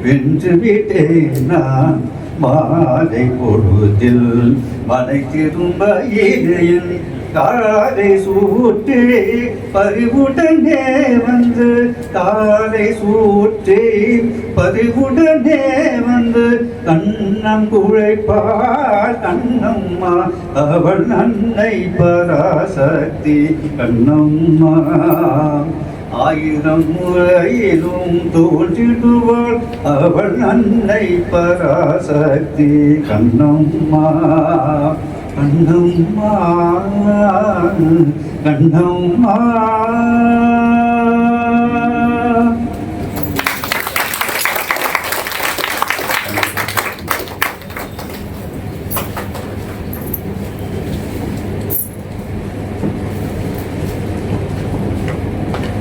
வென்று விட்டேன் நான் மாலை பொழுதில் மனை திரும்பையிலே. காலை சூட்டே பறிவுடனே வந்து காலை சூட்டே பறிவுடனே வந்து கண்ணம் குழைப்பாள் கண்ணம்மா. அவள் அன்னை பராசக்தி கண்ணம்மா. ஆயிரம் முறையிலும் தோன்றிடுவாள் அவள் அன்னை Parasakthi Kannamma. Kannamma Kannamma.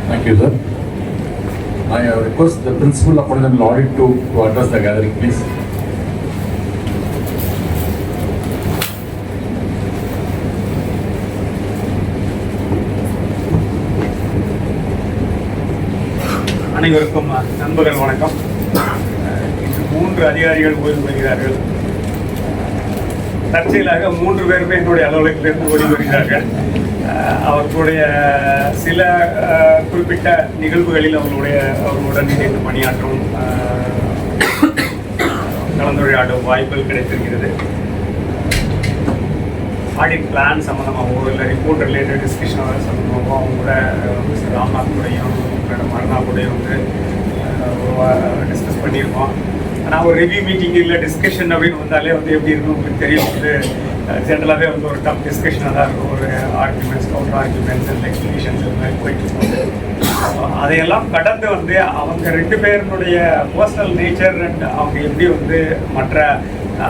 Thank you, sir. I request the principal of Audit to address the gathering, please. அனைவருக்கும் நண்பர்கள் வணக்கம். இன்று 3 அதிகாரிகள் ஓய்வு பெறுகிறார்கள். தற்செயலாக 3 பேருமே என்னுடைய அலுவலகத்திலிருந்து ஓய்வு பெறுகிறார்கள். அவர்களுடைய சில குறிப்பிட்ட நிகழ்வுகளில் அவர்களுடன் இணைந்து பணியாற்றும் கலந்துரையாடும் வாய்ப்புகள் கிடைத்திருக்கிறது. ஆடிட் பிளான் சம்மந்தமாகவோ இல்லை ரிப்போர்ட் ரிலேட்டட் டிஸ்கஷன் சம்மந்தமாகவோ அவங்க கூட மிஸ்டர் ராம்நாத் கூடையும் மேடம் அருணா கூடையும் வந்து டிஸ்கஸ் பண்ணியிருக்கோம். ஆனால் ஒரு ரிவ்யூ மீட்டிங் இல்லை டிஸ்கஷன் அப்படின்னு வந்தாலே வந்து எப்படி இருக்கும் உங்களுக்கு தெரியும். வந்து ஜென்ரலாகவே வந்து ஒரு டஃப் டிஸ்கஷனாக தான் இருக்கும். ஒரு arguments counter arguments and explanations இது மாதிரி போயிட்டு இருக்கும். அதையெல்லாம் கடந்து வந்து அவங்க 2 பேருடைய பர்சனல் நேச்சர் அண்ட் அவங்க எப்படி வந்து மற்ற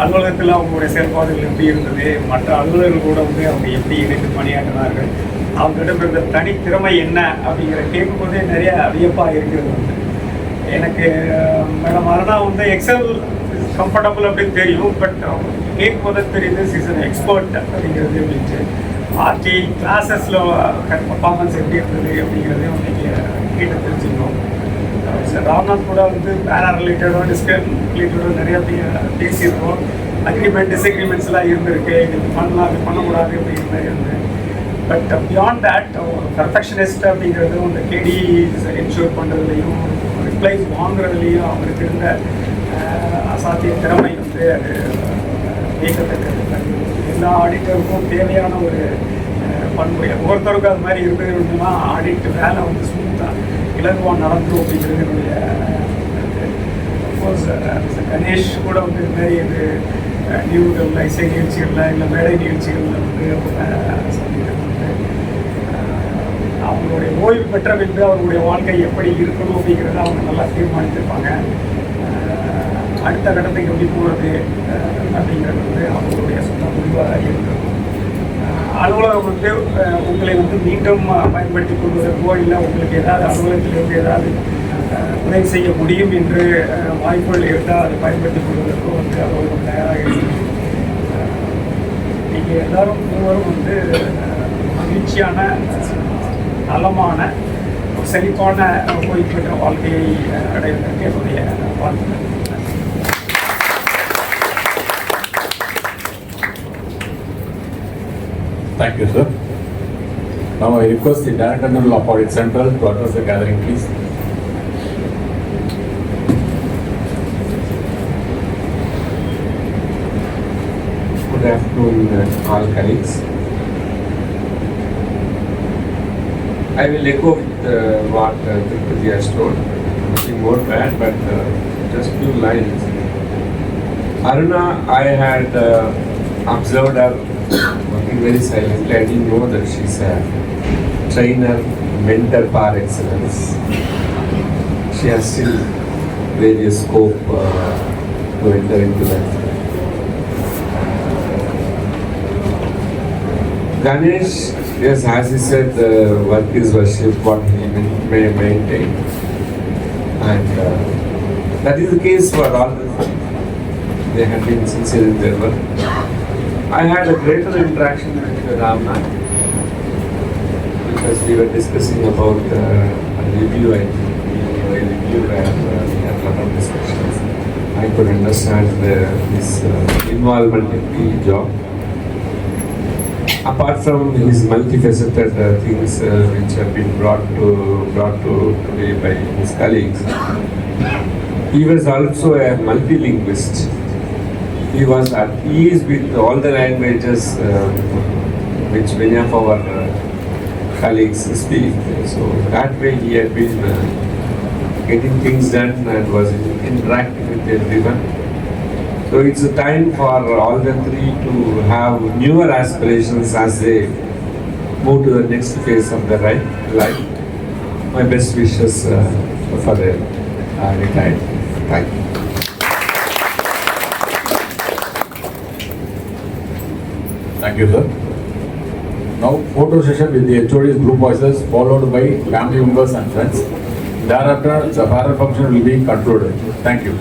அலுவலகத்தில் அவங்களுடைய செயல்பாடுகள் எப்படி இருந்தது, மற்ற அலுவலர்கள் கூட வந்து அவங்க எப்படி இணைந்து பணியாற்றினார்கள், அவங்ககிட்ட இருந்த தனித்திறமை என்ன அப்படிங்கிற கேட்கும்போதே நிறைய வியப்பாக இருக்கிறது. வந்து எனக்கு மேடம் அருணா வந்து எக்ஸல் கம்ஃபர்டபுள் அப்படின்னு தெரியும். பட் கேட்கும்போது தெரியுது சீசன் எக்ஸ்பர்ட் அப்படிங்கிறது அப்படின்ட்டு. ஆர்டி கிளாஸஸில் பர்ஃபார்மன்ஸ் எப்படி இருந்தது அப்படிங்கிறதையும் நீங்கள் கேட்டு தெரிஞ்சுக்கணும். சார் ராம்நாத் கூட வந்து பேரா ரிலேட்டடோ டிஸ்கன் ரிலேட்டடோ நிறையா பேசியிருக்கோம். அக்ரிமெண்ட் டிஸ்அக்ரிமெண்ட்ஸ்லாம் இருந்திருக்கு. இது பண்ணலாம் இது பண்ணக்கூடாது அப்படிங்கிற மாதிரி இருந்து பட் பியாண்ட் தட் ஒரு பெர்ஃபெக்ஷனிஸ்ட் அப்படிங்கிறது அந்த கேடிஸ் என்ஷூர் பண்ணுறதுலையும் ரிப்ளைஸ் வாங்குறதுலையும் அவருக்கு இருந்த அசாத்திய திறமை வந்து அது வியக்கத்தக்கது. எல்லா ஆடிட்டருக்கும் தேவையான ஒரு பண்பு. ஒவ்வொருத்தருக்கும் அது மாதிரி இருந்ததுன்னா ஆடிட் வேலை வந்து ஸ்மூத்தாக இலகுவாக நடந்துடும் அப்படிங்கிறது என்னுடைய அஃப்கோர்ஸ் கணேஷ் கூட வந்து இது மாதிரி இது நிகழ்வுகளில் இசை நிகழ்ச்சிகளில் இல்லை மேடை நிகழ்ச்சிகளில் வந்து சந்திக்கிறது வந்து அவங்களுடைய ஓய்வு பெற்ற பின்பு அவர்களுடைய வாழ்க்கை எப்படி இருக்கணும் அப்படிங்கிறத அவங்க நல்லா தீர்மானித்திருப்பாங்க. அடுத்த கட்டத்துக்கு எப்படி போகிறது அப்படிங்கிறது வந்து அவங்களுடைய சொந்த முடிவாக இருக்கும். அலுவலகம் வந்து உங்களை வந்து மீண்டும் பயன்படுத்தி கொள்வதற்கோ இல்லை உங்களுக்கு ஏதாவது அலுவலகத்திலிருந்து ஏதாவது உதவி செய்ய முடியும் என்று வாய்ப்புகள் இருந்தால் அதை பயன்படுத்திக் கொள்வதற்கோ வந்து அலுவலகம் தயாராக இருக்கு. நீங்கள் எல்லாரும் மூவரும் வந்து மகிழ்ச்சியான நலமான செழிப்பான ஓய்வுபெற்ற வாழ்க்கையை அடைவதற்கு என்னுடைய வாழ்த்துக்கள். Thank you, sir. Now I request the Director General of Audit Central to address the gathering, please. Good afternoon, all colleagues. I will echo with what Tripati has told. Nothing more to add, but just few lines. Aruna, I had observed her working very silently. I didn't know that she's a trainer, mentor par excellence. She has still various scope to enter into that. Ganesh, yes, as he said, work is worship, what he may maintain. And that is the case for all of them. They have been sincere in their work. I had a greater interaction with Ramna because we were discussing about a review. I review where we had a lot of discussions. I could understand his involvement in the job. Apart from his multifaceted things which have been brought to today by his colleagues, he was also a multilinguist. He was at ease with all the languages which many of our colleagues speak. So that way he had been getting things done and was interacting with everyone. So it's a time for all the three to have newer aspirations as they move to the next phase of their life. My best wishes for their retirement. Thank you. Thank you, sir. Now, photo session with the HOD's group voices followed by family members and friends. Thereafter, the farewell function will be concluded. Thank you.